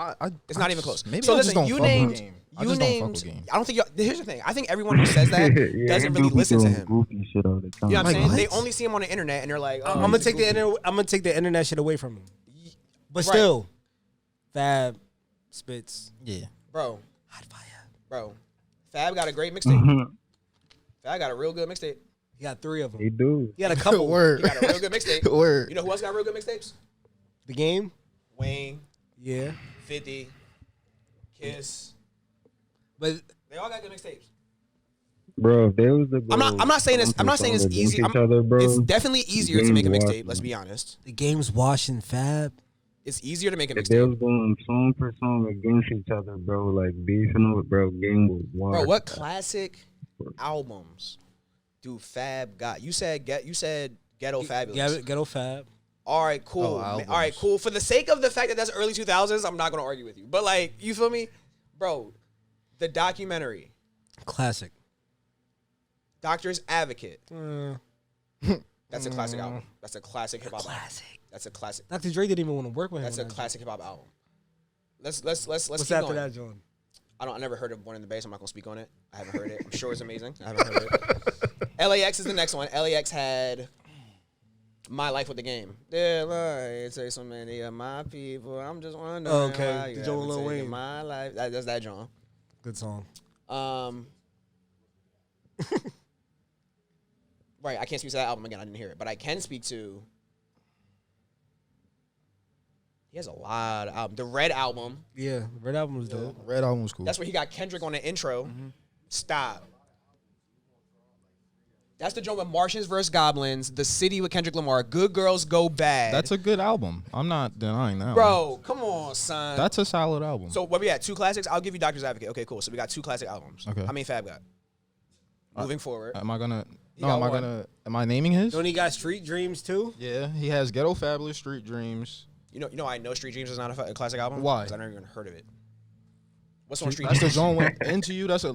It's not even close. Maybe So I just listen, don't you fuck with named Game. I you just don't fuck named. with Game. I don't think here's the thing. I think everyone who says that doesn't really listen to him. Goofy shit all the time. You know what I'm Like, saying? what? They only see him on the internet and they're like, oh, I'm gonna he's a take the goofy. I'm gonna take the internet shit away from him. But Right. still, Fab spits Yeah. Bro, hot fire. bro. Fab got a great mixtape. Fab got a real good mixtape. He got 3 of them. He do. He got a couple. Word. He got a real good mixtape. Word. You know who else got real good mixtapes? The game. Wayne, Yeah, 50, Kiss. but They all got good mixtapes. Bro, if they was the I'm not saying it's easy. Each other, bro. It's definitely easier to make a Game's mixtape. watching. Let's be honest. the game's washing Fab. It's easier to make a If they mixtape. was going song for song against each other, bro, like beefing with, bro, game was wild. Bro, what classic albums do Fab got? You said Ghetto Fabulous. Ghetto Fab. All right, cool. Oh, All right, cool. For the sake of the fact that that's early 2000s, I'm not gonna argue with you. But like, you feel me, bro? The documentary, Classic. Doctor's Advocate. That's a classic album. That's a classic hip hop. Classic. That's a classic. Dr. Dre didn't even want to work with him. That's a classic hip hop album. Let's What's keep after going. that, John? I never heard of Born in the Base. I'm not gonna speak on it. I haven't heard it. I'm sure it's amazing. I haven't heard it. LAX is the next one. LAX had My Life with the Game. Yeah, like, say so many of my people. I'm just wondering. Oh, okay. Why you The Joe haven't Lil taken Wayne. My life. That's that John. Good song. Right. I can't speak to that album again. I didn't hear it, but I can speak to. He has a lot of albums. The Red album. Yeah, Red Album was dope. Red Album was cool. That's where he got Kendrick on the intro. Stop. That's the joint with Martians vs. Goblins, The City with Kendrick Lamar, Good Girls Go Bad. That's a good album. I'm not denying that. Bro, come on, son. That's a solid album. So what we at? 2 classics? I'll give you Doctor's Advocate. Okay, cool. So we got 2 classic albums. Okay. How many Fab got? Moving forward. Am I gonna? No, got am I one. gonna? Am I naming his? Don't he got Street Dreams too? Yeah, he has Ghetto Fabulous, Street Dreams. You know, I know Street Dreams is not a classic album. Why? Because I never even heard of it. What's on Street That's the Dreams? zone went into you. That's a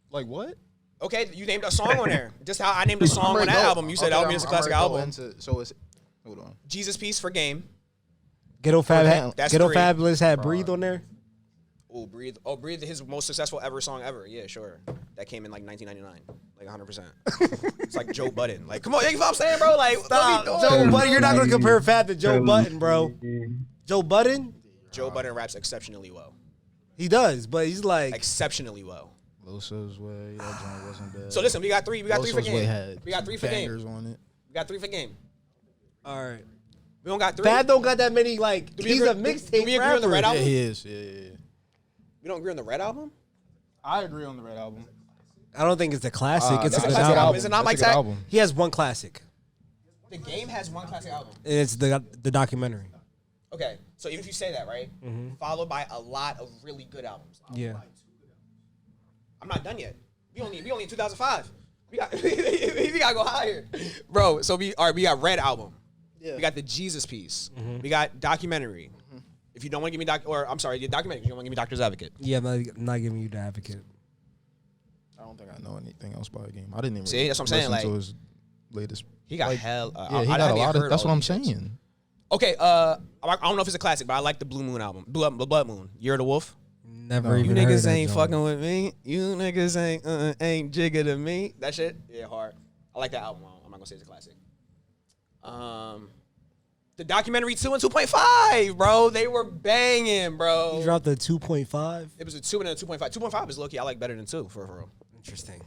like what? Okay, you named a song on there. Just how I named a song on that album. You said, it's a classic album. So it's hold on. Jesus Piece for Game. Ghetto Fab. damn. That's Ghetto 3. Fabulous had Breathe on there. Oh, Breathe. Oh, Breathe, his most successful ever song ever. Yeah, sure. That came in like 1999. Like 100%. It's like Joe Budden. Like, come on, you know what I'm saying, bro? Like, Stop, what we Joe doing? Budden. You're not gonna compare Fab to Joe Budden, bro. Joe Budden, Joe Budden raps exceptionally well. he does, but he's like Exceptionally well. Loso's Way. That joint wasn't bad. So listen, we got 3. We got 3 for Loso's Way Game. had We got 3 for Game. bangers on it. We got 3 for Game. all right. We don't got 3. Fab don't got that many like. Do we He's agree- a do mixtape we agree on the Red rapper. album? Yeah, he is. Yeah. We don't agree on the Red album? I agree on the Red album. I don't think it's a classic. It's a that's good a classic album. album. Is it not That's like a good that? album. He has one classic, The Game has one classic album. and it's the documentary. Okay, so even if you say that, right? Followed by a lot of really good albums. Yeah. I'm not done yet. We only in 2005. We got we gotta go higher, bro. So we got Red album. Yeah. We got the Jesus Piece. We got documentary. If you don't want to give me the documentary. If you don't want to give me Doctor's Advocate. Yeah, I'm not giving you the Advocate. I don't think I know anything else by the game. I didn't even See, that's what I'm saying, listen to like- his latest. He got like, hell. Yeah, he got a lot of. That's what I'm saying. Okay, I don't know if it's a classic, but I like the Blue Moon album. Blood Moon. Year of the Wolf. Never You even heard niggas that ain't joint. fucking with me. You niggas ain't jigger than me. That shit, yeah, hard. I like that album. I'm not gonna say it's a classic. The documentary 2 and 2.5, bro. They were banging, He bro. dropped the 2.5. It was a 2 and a 2.5. 2.5 is low key. I like better than 2 for real. Interesting.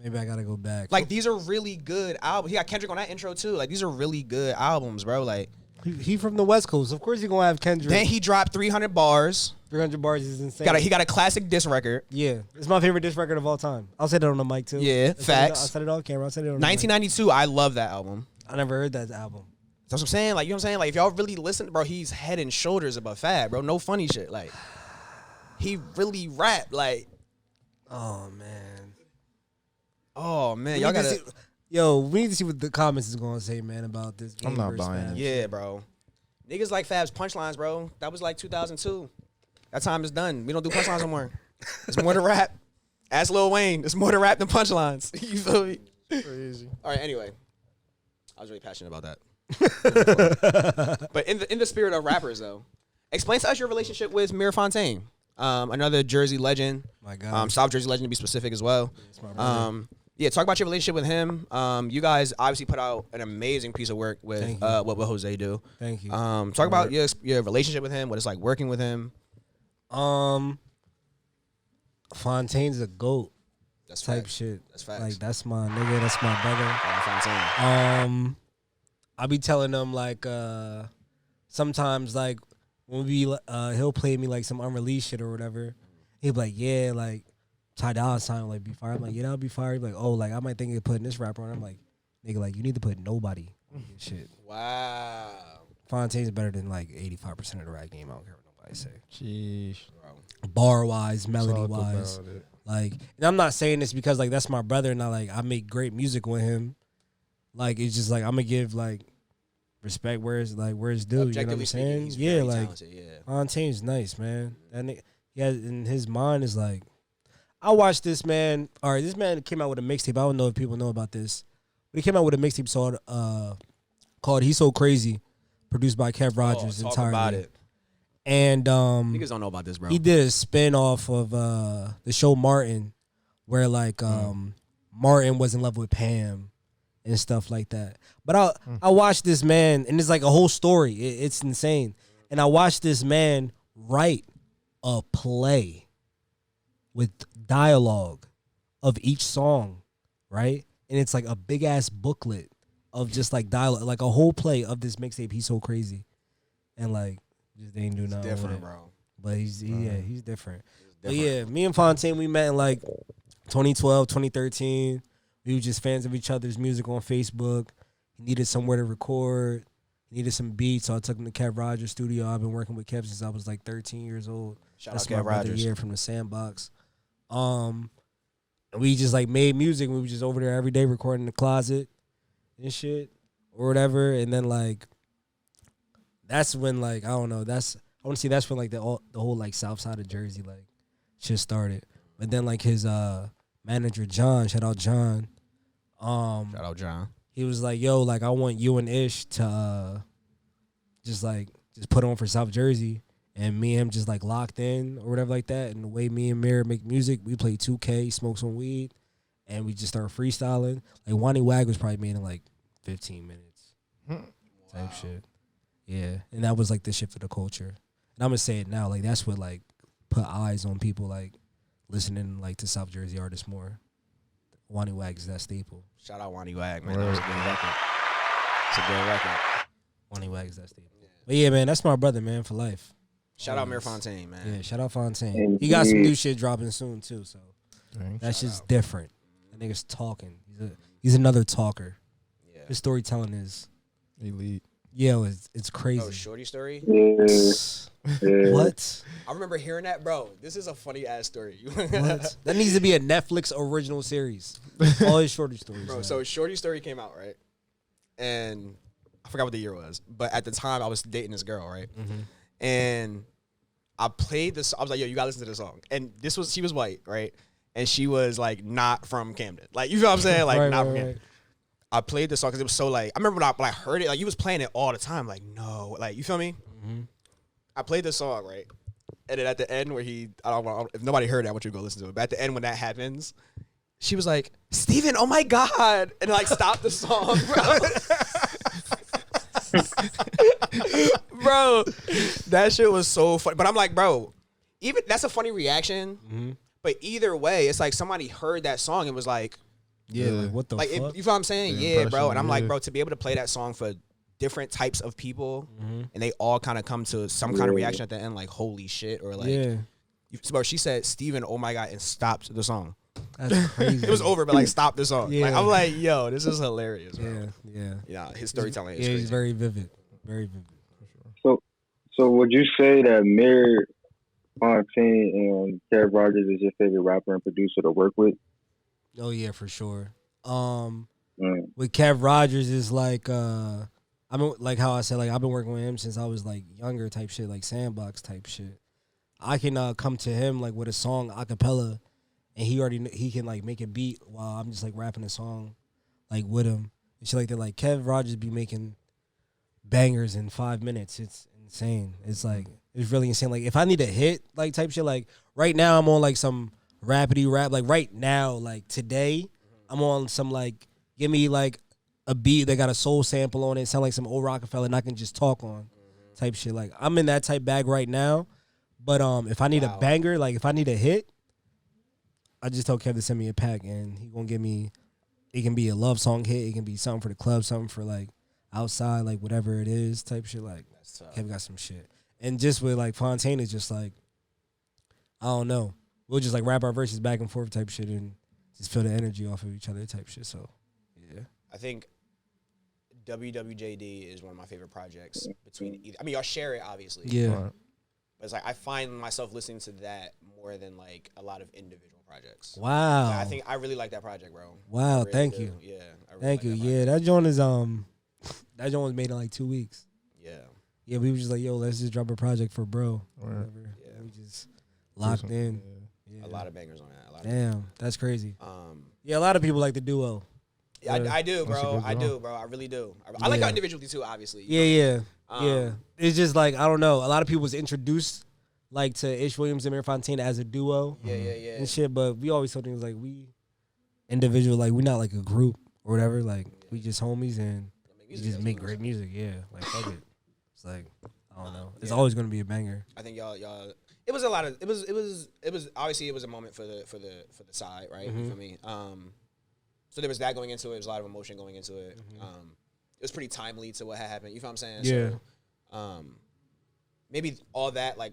Maybe I gotta go back. Like these are really good albums. He got Kendrick on that intro too. Like these are really good albums, bro. Like he from the West Coast. Of course, he gonna have Kendrick. then he dropped 300 bars. 300 bars is insane. He got a classic diss record. Yeah, it's my favorite diss record of all time. I'll say that on the mic too. Yeah, facts. I said it on camera. I said it on the mic. 1992. I love that album. I never heard that album. That's what I'm saying. Like, you know what I'm saying? Like, if y'all really listen, bro, he's head and shoulders above Fab, bro. No funny shit. Like, he really rap. Like, Oh man. Y'all gotta. See, yo, we need to see what the comments is gonna say, man, about this. I'm game not versus buying Fab. it. Yeah, bro. Niggas like Fab's punchlines, bro. That was like 2002. That time is done. We don't do punchlines no more. It's more to rap. Ask Lil Wayne. It's more to rap than punchlines. You feel me? Crazy. All right. Anyway, I was really passionate about that. But in the spirit of rappers, though, explain to us your relationship with Mir Fontane, another Jersey legend. My God. South Jersey legend to be specific as well. my brother. Yeah, talk about your relationship with him. You guys obviously put out an amazing piece of work with Thank you. what Jose do. Thank you. Talk about your relationship with him, what it's like working with him. Fontaine's a goat That's type facts. shit. That's facts. Like that's my nigga. That's my brother. Fontane. I be telling them like sometimes like when we he'll play me like some unreleased shit or whatever. He'll be like, yeah, like Ty Dolla $ign like be fired. I'm like, yeah, that'll be fired. Like, oh, like I might think of putting this rapper on. I'm like, nigga, like you need to put nobody on your shit. Wow. Fontane's better than like 85% of the rap game. I don't care what nobody say. Jeez. Bar wise, melody Talk wise, about it. like, and I'm not saying this because like that's my brother and I make great music with him. Like it's just like I'm gonna give like respect where it's due. You know what I'm saying? He's Yeah, very like talented, yeah. Fontane's nice, man. That nigga, yeah, in his mind is like, I watched this man. All right, this man came out with a mixtape. I don't know if people know about this, but he came out with a mixtape called "He's So Crazy," produced by Kev Rodgers talk entirely. about it. And Niggas don't know about this, bro. he did a spin off of the show Martin, where like Martin was in love with Pam and stuff like that. But I watched this man, and it's like a whole story. It's insane. And I watched this man write a play with dialogue of each song, right? And it's like a big ass booklet of just like dialogue, like a whole play of this mixtape. He's so crazy, and like just they ain't do nothing. Different, with it. bro. But he's different. But yeah, me and Fontaine, we met in like 2012, 2013. We were just fans of each other's music on Facebook. He needed somewhere to record. He needed some beats, so I took him to Kev Rodgers' studio. I've been working with Kev since I was like 13 years old. Shout That's out my Kev brother Rodgers. Year from the Sandbox. We just like made music. We were just over there every day recording in the closet and shit or whatever. And then like that's when like I don't know. That's when like the whole like South Side of Jersey like shit started. But then like his manager John, shout out John. Shout out John. He was like, "Yo, like I want you and Ish to just put on for South Jersey." And me and him just like locked in or whatever like that. And the way me and Mir make music, we play 2K, smoke some weed, and we just start freestyling. Like Wani Wag was probably made in like 15 minutes. Type shit. Yeah. And that was like the shift of the culture. And I'm gonna say it now, like that's what like put eyes on people like listening like to South Jersey artists more. Wani Wag is that staple. Shout out Wani Wag, man. That was a good record. It's a good record. Wani Wag is that staple. But yeah, man, that's my brother, man, for life. Shout out Mir Fontane, man. Yeah, shout out Fontaine. He got some new shit dropping soon too, so that's just different. That nigga's talking. He's another talker. Yeah. His storytelling is elite. Yo, it's crazy. Oh, Shorty story? Yeah. What? I remember hearing that, bro. This is a funny ass story. What? That needs to be a Netflix original series. All his Shorty stories. Bro, man. so Shorty story came out, right? And I forgot what the year was, but at the time I was dating this girl, right? Mm-hmm. And I played this. I was like, "Yo, you gotta listen to this song." And she was white, right? And she was like not from Camden, like you feel what I'm saying, like not from Camden. I played this song because it was so like I remember when I heard it, like you was playing it all the time, like no, like you feel me? Mm-hmm. I played this song, right? And then at the end where if nobody heard it, I want you to go listen to it. But at the end when that happens, she was like, "Steven, oh my God," and like stopped the song, bro. Bro, that shit was so funny. But I'm like, bro, even that's a funny reaction. Mm-hmm. But either way, it's like somebody heard that song and was like, yeah, like what the like fuck? you feel what I'm saying? The Yeah, bro. And I'm like, yeah. bro, to be able to play that song for different types of people, and they all kind of come to some kind of reaction at the end, like holy shit, or like, yeah, bro. She said, "Steven, oh my God," and stopped the song. that's crazy. It was over, but like stopped the song. Yeah. Like, I'm like, yo, this is hilarious, bro. Yeah. His storytelling is Yeah, crazy. he's very vivid. Very vivid. So would you say that Mir Fontane and Kev Rodgers is your favorite rapper and producer to work with? Oh yeah, for sure. With Kev Rodgers is like I mean, like how I said, like I've been working with him since I was like younger, type shit, like Sandbox type shit. I can come to him like with a song a cappella, and he can like make a beat while I'm just like rapping a song, like with him and shit like that. Like Kev Rodgers be making bangers in 5 minutes. It's insane. It's like it's really insane. Like if I need a hit, like type shit, like right now I'm on like some rapidy rap. Like right now, like today, I'm on some like give me like a beat that got a soul sample on it, sound like some old Rockefeller, and I can just talk on type shit. Like I'm in that type bag right now. But if I need a banger, like if I need a hit, I just tell Kev to send me a pack, and he gonna give me. It can be a love song hit. It can be something for the club, something for like outside, like whatever it is, type shit. Like Kev got some shit, and just with like Fontaine is just like I don't know. We'll just like rap our verses back and forth type shit, and just feel the energy off of each other type shit. So yeah, I think WWJD is one of my favorite projects between either. I mean, y'all share it obviously. Yeah. Right. But it's like I find myself listening to that more than like a lot of individual projects. Wow. Like, I think I really like that project, bro. Wow. Really Thank do. you. Yeah. I really Thank like you. that Yeah, project. that joint is that joint was made in like 2 weeks. Yeah. Yeah, we were just like, yo, let's just drop a project for bro. Right. Whatever. Yeah. We just locked in. Yeah. A lot of bangers on that. Damn, that's crazy. Um, Yeah, a lot of people like the duo. yeah, I do, That's a bro. good I job. do, bro. I really do. I like Yeah. y'all individually too, obviously. Yeah, yeah, yeah. Um, It's just like I don't know. A lot of people was introduced like to Ish Williams and Mir Fontane as a duo Yeah. and shit, but we always told things like we individual, like we not like a group or whatever. Like we just homies and we just make great music. Yeah, like fuck it. It's like I don't know. It's always gonna be a banger. I think y'all. It was a lot of. It was obviously it was a moment for the side, right? You feel me? So there was that going into it. There was a lot of emotion going into it. It was pretty timely to what had happened. You feel what I'm saying? Yeah. So, maybe all that like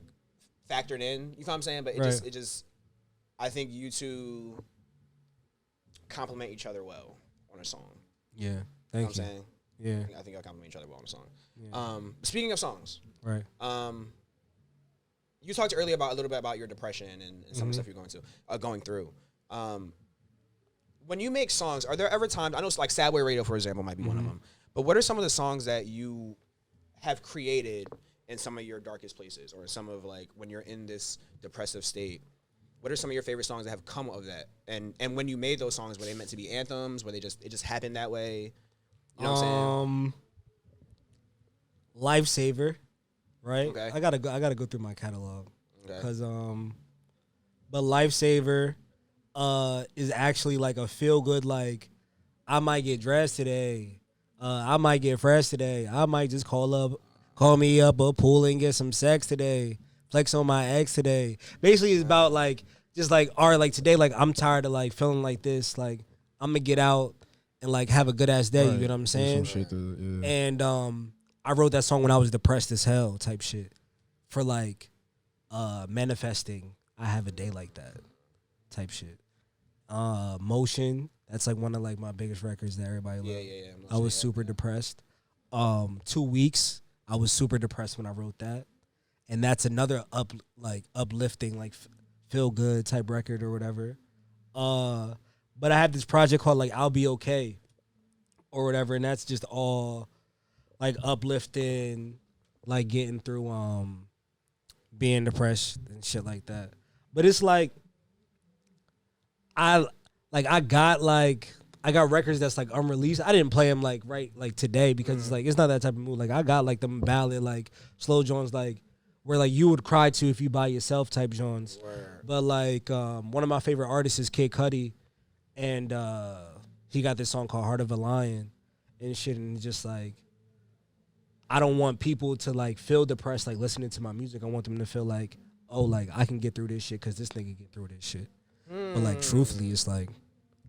factored in. You feel what I'm saying? But it just. I think you two complement each other well on a song. Yeah, You know thank what I'm you. saying? Yeah, I think y'all compliment each other well on a song. yeah. Speaking of songs, Right. you talked earlier about a little bit about your depression and some of the stuff you're going through. When you make songs, are there ever times? I know it's like Sad Boy Radio, for example, might be one of them. But what are some of the songs that you have created in some of your darkest places, or some of like when you're in this depressive state? What are some of your favorite songs that have come of that? And when you made those songs, were they meant to be anthems? Were they it just happened that way? You know what I'm saying? Lifesaver, right? Okay. I gotta go through my catalog Okay. because but Lifesaver is actually like a feel good, like I might get dressed today, I might get fresh today, I might just call me up a pool and get some sex today, flex on my ex today. Basically, it's about like just like all right, like today, like I'm tired of like feeling like this, like I'm gonna get out and like have a good ass day. You know what I'm saying? And I wrote that song when I was depressed as hell, type shit, for like manifesting. I have a day like that, type shit. Motion. That's like one of like my biggest records that everybody loves. Yeah. I was super depressed. 2 weeks. I was super depressed when I wrote that, and that's another uplifting, like feel good type record or whatever. But I had this project called like I'll Be Okay, or whatever, and that's just all like uplifting, like getting through being depressed and shit like that. But it's like I got records that's like unreleased. I didn't play them like today because it's like it's not that type of mood. Like I got like them ballad like slow joints like where like you would cry to if you by yourself type joints. But like one of my favorite artists is Kid Cudi, and he got this song called Heart of a Lion and shit, and just like I don't want people to like feel depressed like listening to my music. I want them to feel like, oh, like I can get through this shit because this nigga get through this shit. But like truthfully, it's like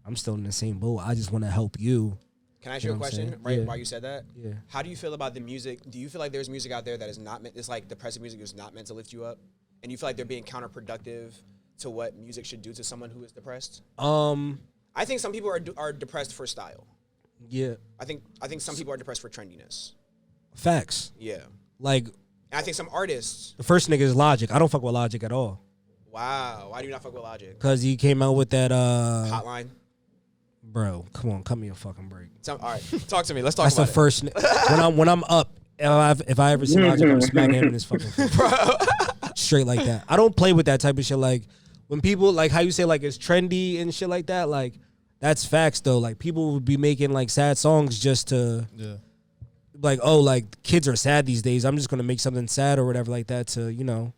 I'm still in the same boat. I just want to help you. Can I ask you a question while you said that? Yeah. How do you feel about the music? Do you feel like there's music out there that is not meant, it's like depressive music is not meant to lift you up? And you feel like they're being counterproductive to what music should do to someone who is depressed? I think some people are depressed for style. Yeah. I think some people are depressed for trendiness. Facts. Yeah. Like, And I think some artists. the first nigga is Logic. I don't fuck with Logic at all. Wow. Why do you not fuck with Logic? Cause he came out with that Hotline. bro, come on, cut me a fucking break. All right. Talk to me. Let's talk That's about the first when I'm up. If I ever see Logic, I'm smacking him in his fucking face. Straight like that. I don't play with that type of shit. Like when people like how you say like it's trendy and shit like that. Like that's facts though. Like people would be making like sad songs just to like, oh, like kids are sad these days. I'm just gonna make something sad or whatever like that to, you know,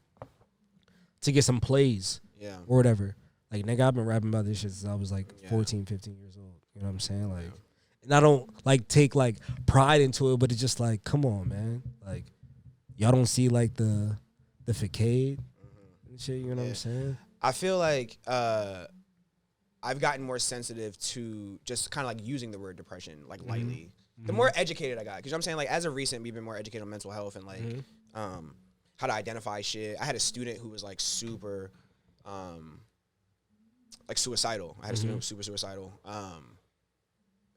to get some plays. Yeah. Or whatever. Like nigga, I've been rapping about this shit since I was like 14, 15 years old. You know what I'm saying? Like and I don't like take like pride into it, but it's just like, come on, man. Like y'all don't see like the facade and shit, you know what I'm saying? I feel like I've gotten more sensitive to just kind of like using the word depression like lightly. The more educated I got, because I'm saying like as of recent, we've been more educated on mental health and like how to identify shit. I had a student who was like super like suicidal. I had a student who was super suicidal.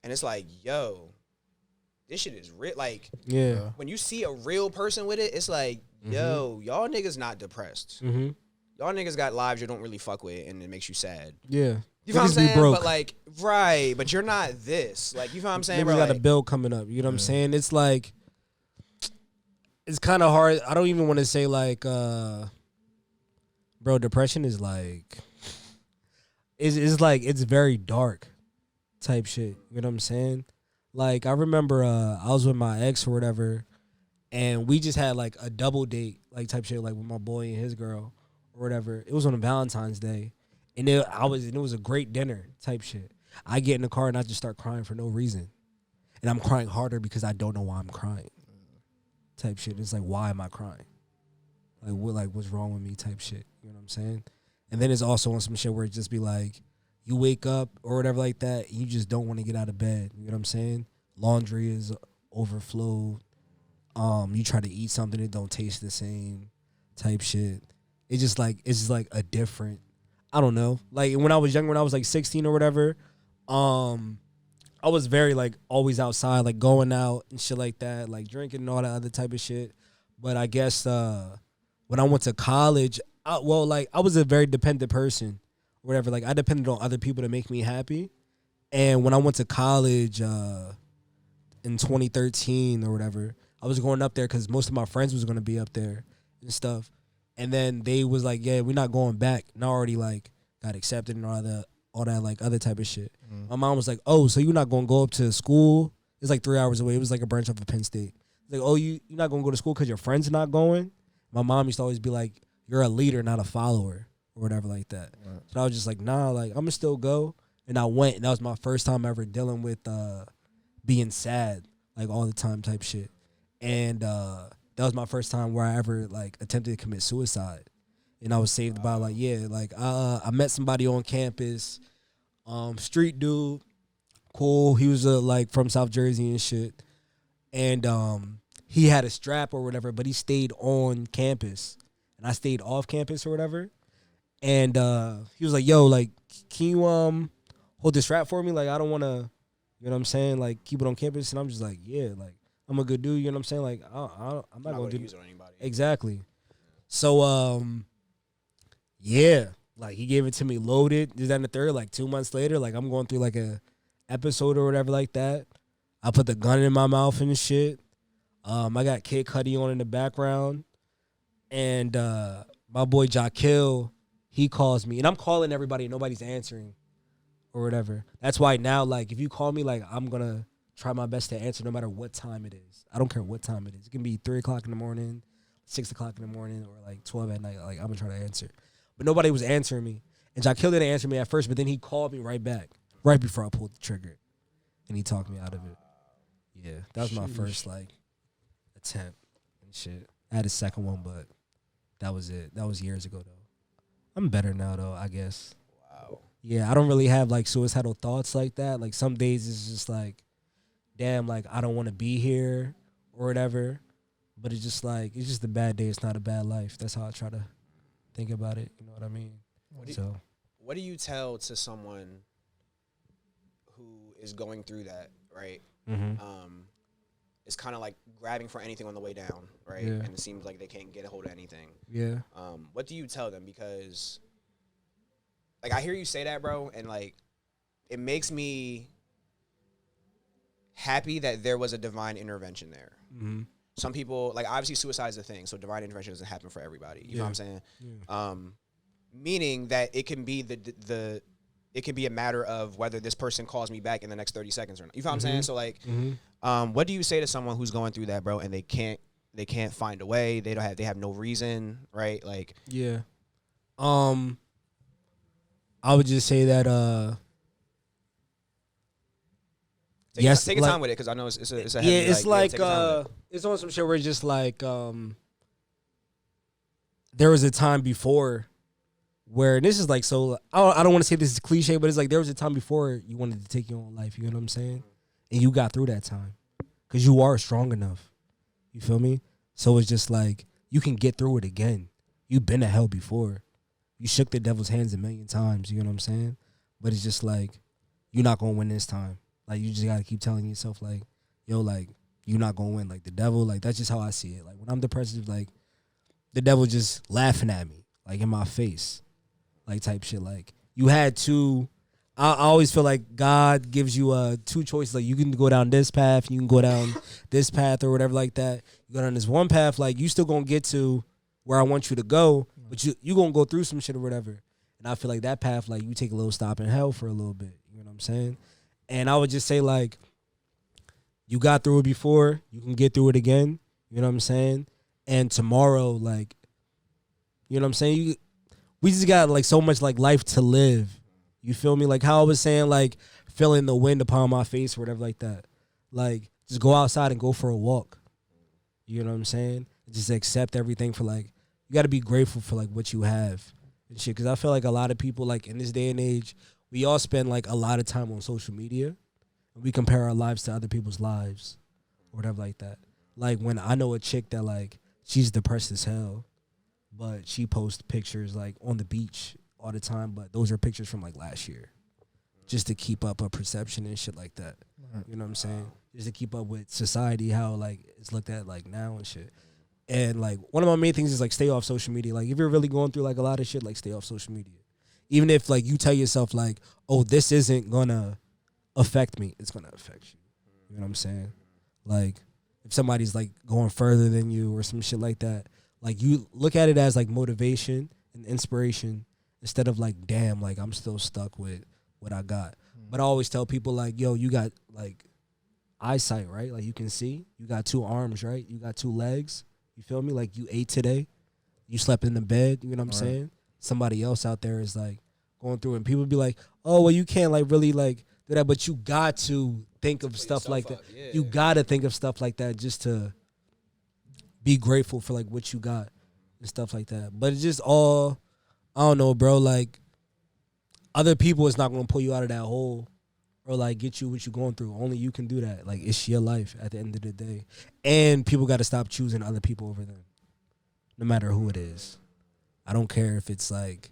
And it's like, yo, this shit is real. Like, Yeah. when you see a real person with it, it's like, yo, y'all niggas not depressed. Mm-hmm. Y'all niggas got lives you don't really fuck with, and it makes you sad. Yeah. You know what I'm Niggas be saying? broke. But like, right, but you're not this. Like, you know what I'm saying, Niggas bro? got Like, a bill coming up. You know what I'm saying? It's like, it's kind of hard. I don't even want to say like, bro, depression is like, it's like, it's very dark type shit. You know what I'm saying? Like, I remember I was with my ex or whatever, and we just had like a double date, like type shit, like with my boy and his girl or whatever. It was on a Valentine's Day, and it was a great dinner type shit. I get in the car and I just start crying for no reason, and I'm crying harder because I don't know why I'm crying. Type shit. It's like, why am I crying? What's wrong with me? Type shit. You know what I'm saying? And then it's also on some shit where it just be like, you wake up or whatever like that, and you just don't want to get out of bed. You know what I'm saying? Laundry is overflowed. You try to eat something, it don't taste the same. Type shit. It's just like a different. I don't know. Like when I was younger, when I was like 16 or whatever, I was very like always outside, like going out and shit like that, like drinking and all that other type of shit. But I guess when I went to college, I was a very dependent person, or whatever. Like I depended on other people to make me happy. And when I went to college in 2013 or whatever, I was going up there because most of my friends was going to be up there and stuff. And then they was like, yeah, we're not going back. And I already like got accepted and all that like other type of shit. My mom was like, oh, so you're not going to go up to school? It's like 3 hours away. It was like a branch off of Penn State. Like, oh, you're not going to go to school because your friend's not going? My mom used to always be like, you're a leader, not a follower or whatever like that. Right. So I was just like, nah, like I'm going to still go. And I went, and that was my first time ever dealing with being sad, like all the time type shit. And that was my first time where I ever like attempted to commit suicide. And I was saved by like, yeah, like I met somebody on campus, street dude, cool. He was like from South Jersey and shit. And he had a strap or whatever, but he stayed on campus. And I stayed off campus or whatever. And he was like, yo, like, can you hold this strap for me? Like, I don't want to, you know what I'm saying? Like, keep it on campus. And I'm just like, yeah, like, I'm a good dude. You know what I'm saying? Like, I'm not going to use it on anybody. Exactly. So, yeah, like, he gave it to me loaded. This, that, and the third. Like, 2 months later, like, I'm going through, like, a episode or whatever like that. I put the gun in my mouth and shit. I got Kid Cudi on in the background. And my boy Jaquil, he calls me. And I'm calling everybody and nobody's answering or whatever. That's why now, like, if you call me, like, I'm going to try my best to answer no matter what time it is. I don't care what time it is. It can be 3 o'clock in the morning, 6 o'clock in the morning, or like 12 at night. Like, I'm going to try to answer. But nobody was answering me. And Jaquil didn't answer me at first, but then he called me right back, right before I pulled the trigger. And he talked me out of it. Yeah, that was my first, like, attempt and shit. I had a second one, but that was it. That was years ago, though. I'm better now, though, I guess. Wow. Yeah, I don't really have, like, suicidal thoughts like that. Like, some days it's just like, damn, like, I don't want to be here or whatever. But it's just like, it's just a bad day. It's not a bad life. That's how I try to think about it. You know what I mean? What do you tell to someone who is going through that, right? Mm-hmm. It's kind of like grabbing for anything on the way down, right? Yeah. And it seems like they can't get a hold of anything. Yeah. What do you tell them? Because, like, I hear you say that, bro, and, like, it makes me happy that there was a divine intervention there. Mm-hmm. Some people, like, obviously suicide is a thing, so divine intervention doesn't happen for everybody. You know what I'm saying? Yeah. Meaning that it can be it can be a matter of whether this person calls me back in the next 30 seconds or not. You know what I'm saying? So, like, what do you say to someone who's going through that, bro, and they can't find a way? They have no reason, right? Like, yeah. I would just say that take your time with it, because I know it's a heavy, yeah, it's like it's on some shit where it's just like there was a time before where this is like, so I don't want to say this is cliche, but it's like there was a time before you wanted to take your own life. You know what I'm saying? And you got through that time because you are strong enough. You feel me? So it's just like you can get through it again. You've been to hell before. You shook the devil's hands a million times. You know what I'm saying? But it's just like you're not gonna win this time. Like, you just gotta keep telling yourself, like, yo, like, you're not gonna win. Like the devil, like that's just how I see it. Like when I'm depressed, it's like the devil just laughing at me, like in my face, like type shit. Like you had two. I always feel like God gives you two choices. Like you can go down this path, you can go down this path or whatever like that. You go down this one path, like you still gonna get to where I want you to go, but you gonna go through some shit or whatever. And I feel like that path, like you take a little stop in hell for a little bit. You know what I'm saying? And I would just say like, you got through it before, you can get through it again. You know what I'm saying? And tomorrow, like, you know what I'm saying? We just got like so much like life to live. You feel me? Like how I was saying, like feeling the wind upon my face or whatever like that. Like just go outside and go for a walk. You know what I'm saying? Just accept everything for like, you got to be grateful for like what you have and shit. Because I feel like a lot of people like in this day and age, we all spend like a lot of time on social media. And we compare our lives to other people's lives or whatever like that. Like when I know a chick that like, she's depressed as hell, but she posts pictures like on the beach all the time, but those are pictures from like last year, just to keep up a perception and shit like that. You know what I'm saying? Just to keep up with society, how like it's looked at like now and shit. And like one of my main things is like stay off social media. Like if you're really going through like a lot of shit, like stay off social media. Even if like you tell yourself like, oh, this isn't gonna affect me, it's gonna affect you. You know what I'm saying? Like if somebody's like going further than you or some shit like that, like you look at it as like motivation and inspiration instead of like, damn, like I'm still stuck with what I got. But I always tell people like, yo, you got like eyesight, right? Like you can see, you got 2 arms, right? You got 2 legs. You feel me? Like you ate today, you slept in the bed. You know what I'm saying? Somebody else out there is like going through, and people be like, oh, well, you can't like really like do that, but you got to think of stuff like that. Yeah. You got to think of stuff like that just to be grateful for like what you got and stuff like that. But it's just all, I don't know, bro. Like other people is not gonna pull you out of that hole or like get you what you're going through. Only you can do that. Like it's your life at the end of the day, and people got to stop choosing other people over them, no matter who it is. I don't care if it's like,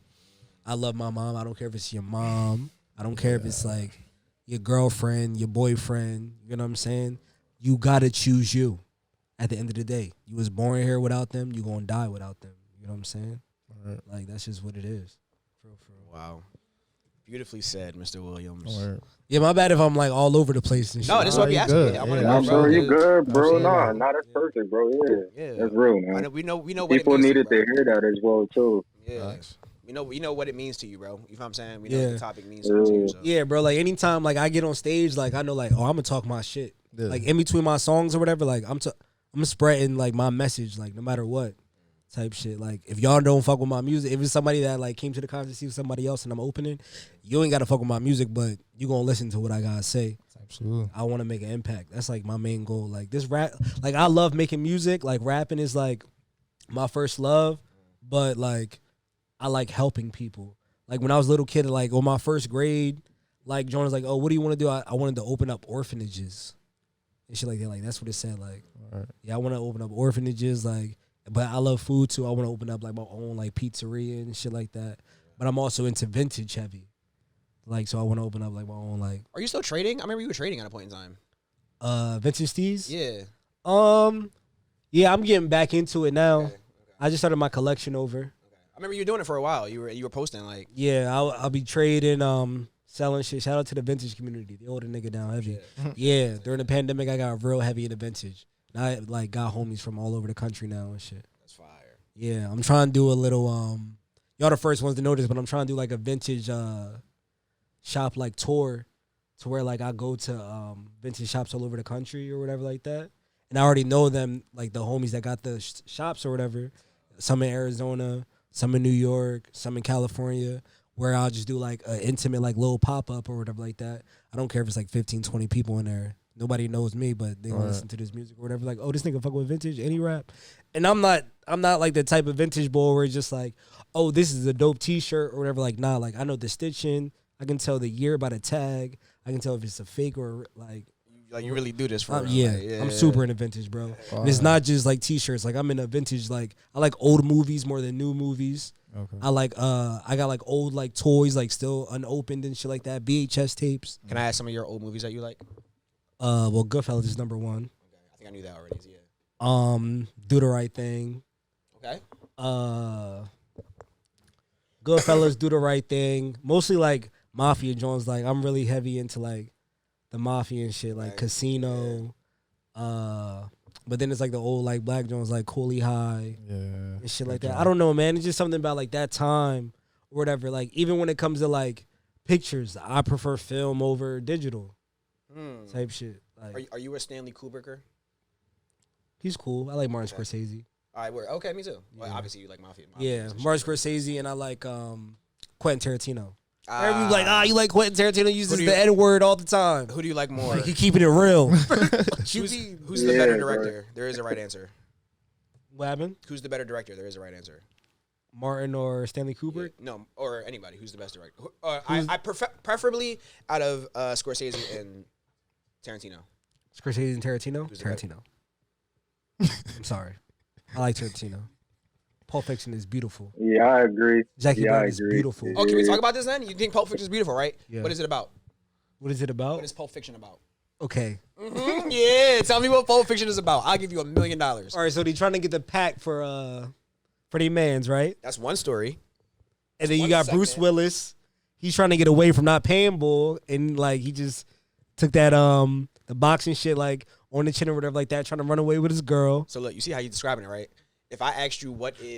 I love my mom. I don't care if it's your mom. I don't care if it's like your girlfriend, your boyfriend. You know what I'm saying? You gotta choose you. At the end of the day, you was born here without them. You gonna die without them. You know what I'm saying? Right. Like that's just what it is. For real. Wow. Beautifully said, Mr. Williams. Yeah, my bad if I'm like all over the place and shit. No, this is what we asking. Yeah, I want to know, bro. You good, bro? No, nah, that's perfect, bro. Yeah, that's real, man. We know what people it means needed to, you, to hear that as well too. Yeah, nice. We know what it means to you, bro. You know what I'm saying? We know what the topic means to you. So. Yeah, bro. Like anytime like I get on stage, like I know like, oh, I'm gonna talk my shit. Yeah. Like in between my songs or whatever, like I'm spreading like my message, like no matter what. Type shit. Like if y'all don't fuck with my music, if it's somebody that like came to the concert to see somebody else and I'm opening, you ain't gotta fuck with my music, but you gonna listen to what I gotta say. Absolutely. I wanna make an impact. That's like my main goal. Like this rap, like I love making music. Like rapping is like my first love, but like I like helping people. Like when I was a little kid, like on my first grade, like John was like, oh, what do you want to do? I wanted to open up orphanages and shit like that. Like that's what it said. Like, yeah, I want to open up orphanages. Like, but I love food too. I want to open up like my own like pizzeria and shit like that. But I'm also into vintage heavy. Like, so I want to open up like my own like. Are you still trading? I remember you were trading at a point in time. Vintage tees? Yeah. Yeah, I'm getting back into it now. Okay. I just started my collection over. Okay. I remember you were doing it for a while. You were posting like. Yeah, I'll be trading, selling shit. Shout out to the vintage community. The older nigga down heavy. Yeah, during the pandemic, I got real heavy into vintage. I like got homies from all over the country now and shit. That's fire. Yeah, I'm trying to do a little y'all the first ones to notice, but I'm trying to do like a vintage shop like tour to where like I go to vintage shops all over the country or whatever like that. And I already know them, like the homies that got the shops or whatever. Some in Arizona, some in New York, some in California, where I'll just do like an intimate like little pop-up or whatever like that. I don't care if it's like 15, 20 people in there. Nobody knows me, but they gonna listen to this music or whatever. Like, oh, this nigga fuck with vintage, any rap. And I'm not like the type of vintage boy where it's just like, oh, this is a dope T-shirt or whatever. Like, nah, like I know the stitching. I can tell the year by the tag. I can tell if it's a fake or like. Like you really do this for real. Yeah, like, I'm super into vintage, bro. And it's not just like T-shirts. Like I'm into vintage. Like I like old movies more than new movies. Okay. I like I got like old like toys like still unopened and shit like that. VHS tapes. Can I ask some of your old movies that you like? Well, Goodfellas is number one. Okay. think I knew that already. Yeah. Do the Right Thing. Okay. Goodfellas, Do the Right Thing. Mostly like mafia joints. Like I'm really heavy into like the mafia and shit, like Right. Casino. But then it's like the old like black joints, like Coolie High and shit like that. I don't know, man. It's just something about like that time or whatever. Like even when it comes to like pictures, I prefer film over digital type shit. Like, are you a Stanley Kubricker? he's cool. I like Martin Scorsese. All right, okay, me too. Well, obviously you like mafia. Yeah, Martin Scorsese, and I like Quentin Tarantino. Ah. Everybody's like, you like Quentin Tarantino uses the N word all the time. Who do you like more? Like, he keeping it real. Who's the better director? There is a right answer. What happened? Who's the better director? There is a right answer. Martin or Stanley Kubrick? Yeah, no, or anybody. Who's the best director? I preferably out of Scorsese and Tarantino. Scorsese and Tarantino? Who's the Tarantino. I'm sorry. I like Tarantino. Pulp Fiction is beautiful. Yeah, I agree. Jackie yeah, Brown is beautiful. Oh, can we talk about this then? You think Pulp Fiction is beautiful, right? Yeah. What is it about? What is it about? What is Pulp Fiction about? Okay. Mm-hmm. Yeah, tell me what Pulp Fiction is about. I'll give you $1 million. All right, so they're trying to get the pack for the mans, right? That's one story. And then you got Bruce Willis. He's trying to get away from not paying bull, and like he just took that the boxing shit like on the chin or whatever like that, trying to run away with his girl. So look, you see how you're describing it, right? If I asked you what is,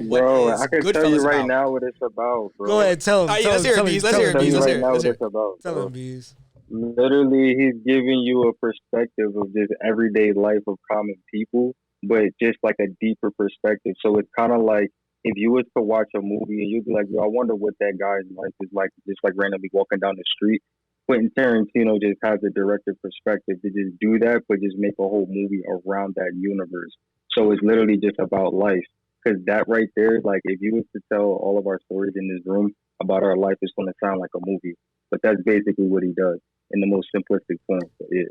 bro, I can tell you right about, now what it's about, bro. Go ahead, tell him. Let's hear it, Bees. Let's hear it, Bees. Let's hear it. What it's about. Tell him, Bees. Literally, he's giving you a perspective of just everyday life of common people, but just like a deeper perspective. So it's kind of like if you was to watch a movie and you'd be like, yo, I wonder what that guy's life is like, just like randomly walking down the street. Quentin Tarantino just has a director perspective to just do that, but just make a whole movie around that universe. So it's literally just about life. Because that right there, like if you was to tell all of our stories in this room about our life, it's going to sound like a movie. But that's basically what he does in the most simplistic form. So, yeah.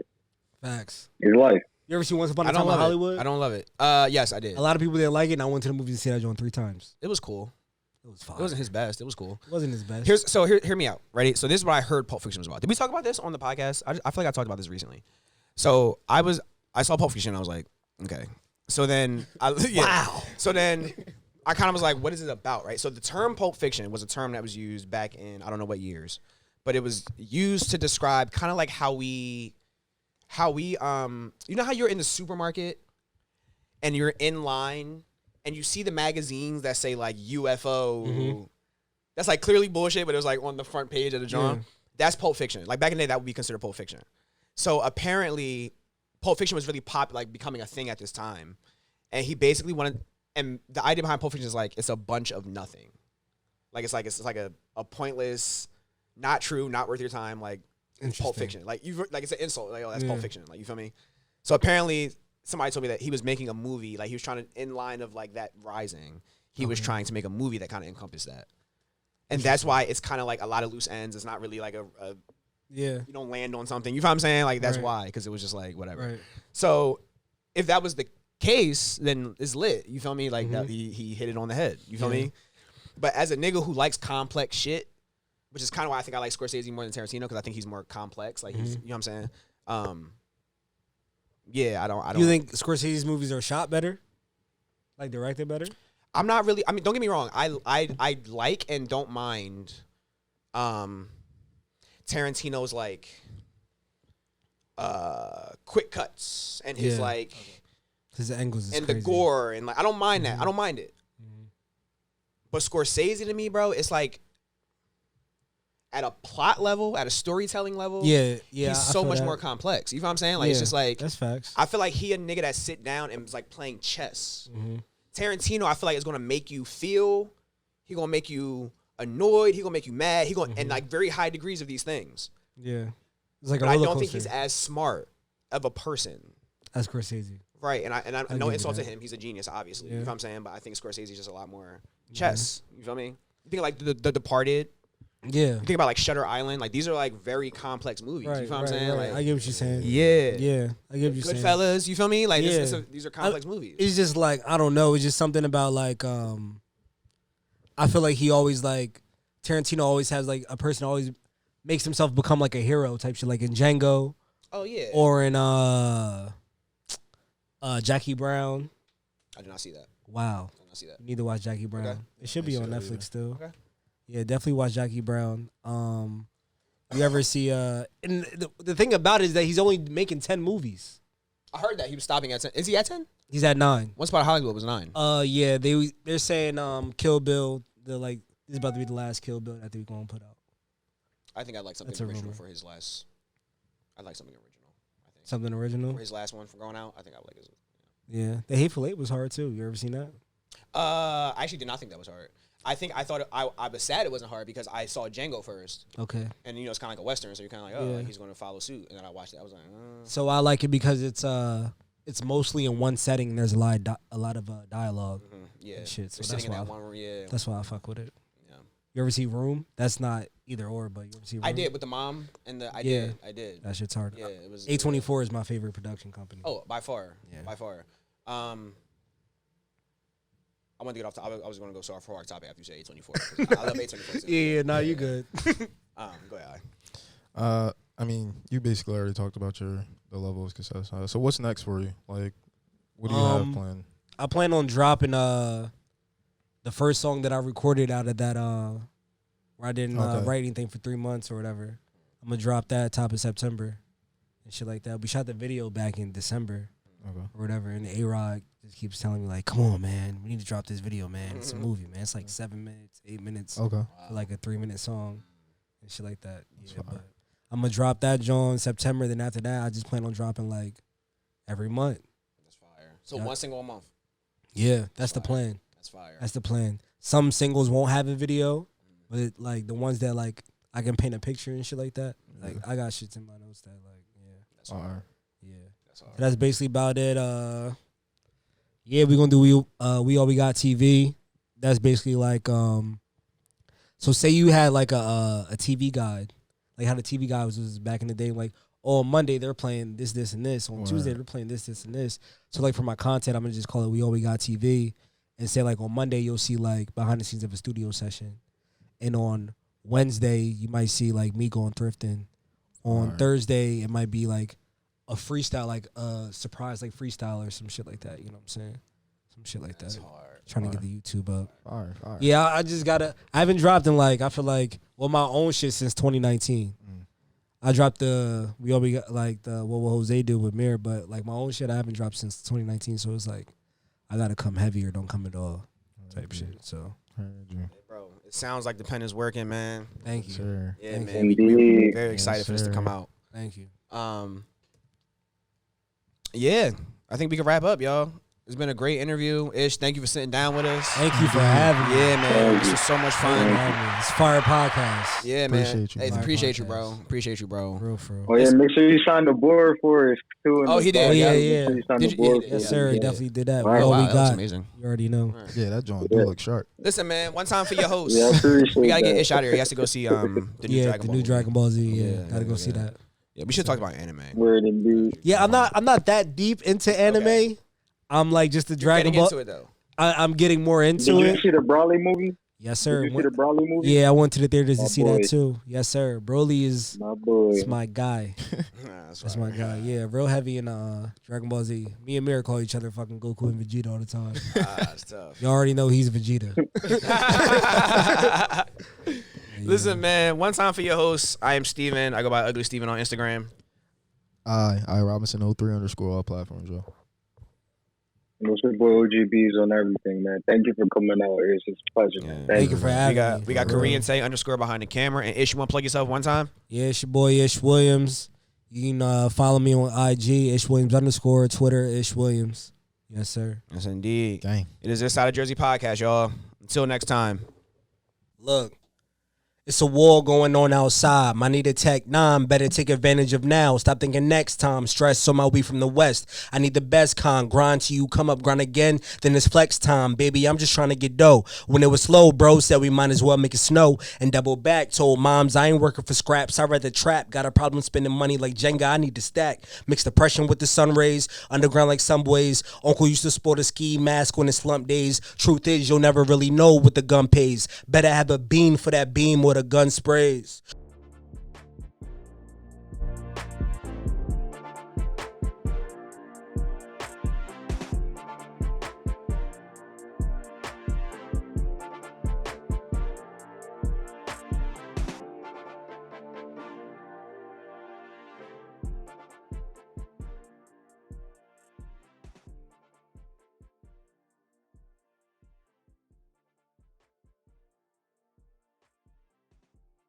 Facts. His life. You ever seen Once Upon a Time in Hollywood? I don't love it. Yes, I did. A lot of people didn't like it, and I went to the movies and see that joint 3 times. It was cool. It was fine. It wasn't his best. It was cool. It wasn't his best. Hear me out. Ready? So this is what I heard Pulp Fiction was about. Did we talk about this on the podcast? I feel like I talked about this recently. So I saw Pulp Fiction and I was like, okay. So then wow. So then I kind of was like, what is it about, right? So the term Pulp Fiction was a term that was used back in I don't know what years, but it was used to describe kind of like how we you know how you're in the supermarket and you're in line and you see the magazines that say like UFO. Mm-hmm. That's like clearly bullshit, but it was like on the front page of the John. Yeah. That's Pulp Fiction. Like back in the day, that would be considered Pulp Fiction. So apparently, Pulp Fiction was really like becoming a thing at this time, and he basically wanted. And the idea behind Pulp Fiction is like it's a bunch of nothing, like it's like a pointless, not true, not worth your time, like Pulp Fiction. Like it's an insult. Like, oh, that's Pulp Fiction. Like, you feel me? So apparently somebody told me that he was making a movie, like he was trying to, in line of like that rising, he was trying to make a movie that kind of encompassed that. And that's why it's kind of like a lot of loose ends. It's not really like you don't land on something. You know what I'm saying? Like that's why, because it was just like whatever. Right. So if that was the case, then it's lit. You feel me? Like that he hit it on the head. You feel me? But as a nigga who likes complex shit, which is kind of why I think I like Scorsese more than Tarantino, because I think he's more complex. Like he's, you know what I'm saying? Yeah, I don't. You think Scorsese's movies are shot better? Like directed better? I'm not really. I mean, don't get me wrong. I like and don't mind Tarantino's like quick cuts and his like his angles is and crazy. The gore and like I don't mind that. I don't mind it. But Scorsese to me, bro, it's like at a plot level, at a storytelling level, he's so much more complex. You know what I'm saying? Like it's just like that's facts. I feel like he a nigga that sit down and is like playing chess. Tarantino, I feel like is gonna make you feel. He gonna make you annoyed. He gonna make you mad. He gonna and like very high degrees of these things. Yeah, it's like but I don't think he's as smart of a person as Scorsese. Right, and I no insult to him. He's a genius, obviously. You know what I'm saying? But I think Scorsese's just a lot more chess. You feel me? You think like the Departed. Yeah. You think about like Shutter Island. Like these are like very complex movies. Right, you feel what I'm saying? Right. Like, I get what you're saying. Yeah. I get what you're saying. Goodfellas. You feel me? Like these are complex movies. It's just like I don't know. It's just something about like I feel like he always like Tarantino always has like a person always makes himself become like a hero type shit. Like in Django. Oh yeah. Or in Jackie Brown. I did not see that. Wow. I did not see that. You need to watch Jackie Brown. Okay. It should be on Netflix still. Okay. Yeah, definitely watch Jackie Brown. You ever see and the thing about it is that he's only making 10 movies. I heard that he was stopping at 10. Is he at 10? He's at 9. Once Upon a Hollywood was 9. Yeah, they're saying Kill Bill, they're like this is about to be the last Kill Bill that they're gonna put out. I think I'd like something original for his last. I'd like something original. I think something original for his last one from going out. I think I would like his. Yeah, The Hateful Eight was hard too. You ever seen that? I actually did not think that was hard. I thought I was sad it wasn't hard because I saw Django first. Okay. And it's kind of like a Western, so you're kind of like, like he's going to follow suit. And then I watched it. I was like, So I like it because it's mostly in one setting. And there's a lot of dialogue. Mm-hmm. Yeah. And shit. So you're sitting in that one room. Yeah. That's why I fuck with it. Yeah. You ever see Room? That's not either or, but you ever see Room? I did with the mom and the. I did. That shit's hard. Yeah. It was. A24 is my favorite production company. Oh, by far. Yeah. By far. I want to get off. I was going to go so far topic after you say A24. I love A24 too. Yeah, nah, you good. Go ahead. I mean, you basically already talked about the level of success. So what's next for you? Like, what do you have planned? I plan on dropping the first song that I recorded out of that where I didn't write anything for 3 months or whatever. I'm gonna drop that top of September and shit like that. We shot the video back in December or whatever, and A-Rod just keeps telling me like, "Come on, man, we need to drop this video, man. It's a movie, man. It's like 7 minutes, 8 minutes, for like a 3-minute song and shit like that." Yeah, but I'm gonna drop that John in September. Then after that, I just plan on dropping like every month. That's fire. So one single a month. Yeah, that's the plan. That's fire. That's the plan. Some singles won't have a video, but like the ones that like I can paint a picture and shit like that. Like I got shits in my notes that like That's hard. Yeah. That's hard. So that's basically about it. Yeah, we're gonna do We All We Got TV. That's basically like so say you had like a TV guide, like how the TV guide was back in the day, like on Monday they're playing this, this, and this. On Tuesday they're playing this, this, and this. So like for my content, I'm gonna just call it We All We Got TV, and say like on Monday you'll see like behind the scenes of a studio session, and on Wednesday you might see like me going thrifting. On Thursday it might be like a freestyle, like a surprise, like freestyle or some shit like that. You know what I'm saying? Some shit like that. Hard. Trying to get the YouTube up. Fire. Yeah, I just gotta. I haven't dropped in like I feel like my own shit since 2019. I dropped the We All We Got like the What Will Jose Do with Mir, but like my own shit I haven't dropped since 2019. So it's like I gotta come heavy or don't come at all type shit. So. Hey, bro, it sounds like the pen is working, man. Thank you. Sure. Yeah, Thank man. you. We're very excited for this to come out. Thank you. Yeah, I think we can wrap up, y'all. It's been a great interview. Ish, thank you for sitting down with us. Thank you for having me. Yeah, man. This was so much fun. It's Fire Podcast. Yeah, man. Appreciate you, Hey, man. appreciate you, bro. Appreciate you, bro. Real for real. Oh yeah, make sure you sign the board for us too. Oh, he did. Oh, yeah. Make sure you sign Did the you- board yeah, for Yes, us. sir. Yeah. Definitely did that. Wow, We all wow, we that was got. amazing. You already know. Yeah, that joint do look sharp. Listen, man. One time for your host. Yeah, I appreciate We gotta get that. Ish out of here. He has to go see the new Dragon the Ball. new Dragon Ball Z. Yeah, gotta go yeah. see that. Yeah, we should talk about anime. Word indeed. Yeah, I'm not that deep into anime. Okay. I'm like just the Dragon Getting Ball. into it though. I'm getting more Did into you it. see the Brawley movie? Yes, sir. Did you see the Brawley movie? Yeah, I went to the theaters to My see boy. that too. Yes, sir. Broly is My boy. my guy. That's my guy. Yeah, real heavy in Dragon Ball Z. Me and Mir call each other fucking Goku and Vegeta all the time. That's tough. You already know he's Vegeta. Listen, man. One time for your host. I am Steven. I go by Ugly Steven on Instagram. I Robinson03 _ all platforms, yo. What's your boy OGBs on everything, man. Thank you for coming out. It's just a pleasure, man. Thank you for having me. We got For real. Korean Tay _ behind the camera. And Ish, you want to plug yourself one time? Yeah, it's your boy Ish Williams. You can follow me on IG, Ish Williams _ Twitter, Ish Williams. Yes, sir. Yes, indeed. Gang. It is This Side of Jersey podcast, y'all. Until next time. Look, it's a war going on outside. My need a Tech 9, better take advantage of now. Stop thinking next time. Stress somehow we from the West. I need the best con. Grind till you come up, grind again. Then it's flex time, baby. I'm just trying to get dough. When it was slow, bro said we might as well make it snow. And double back, told moms I ain't working for scraps. I'd rather trap. Got a problem spending money like Jenga. I need to stack. Mix depression with the sun rays. Underground like subways. Uncle used to sport a ski mask on his slump days. Truth is, you'll never really know what the gun pays. Better have a bean for that beam or the gun sprays.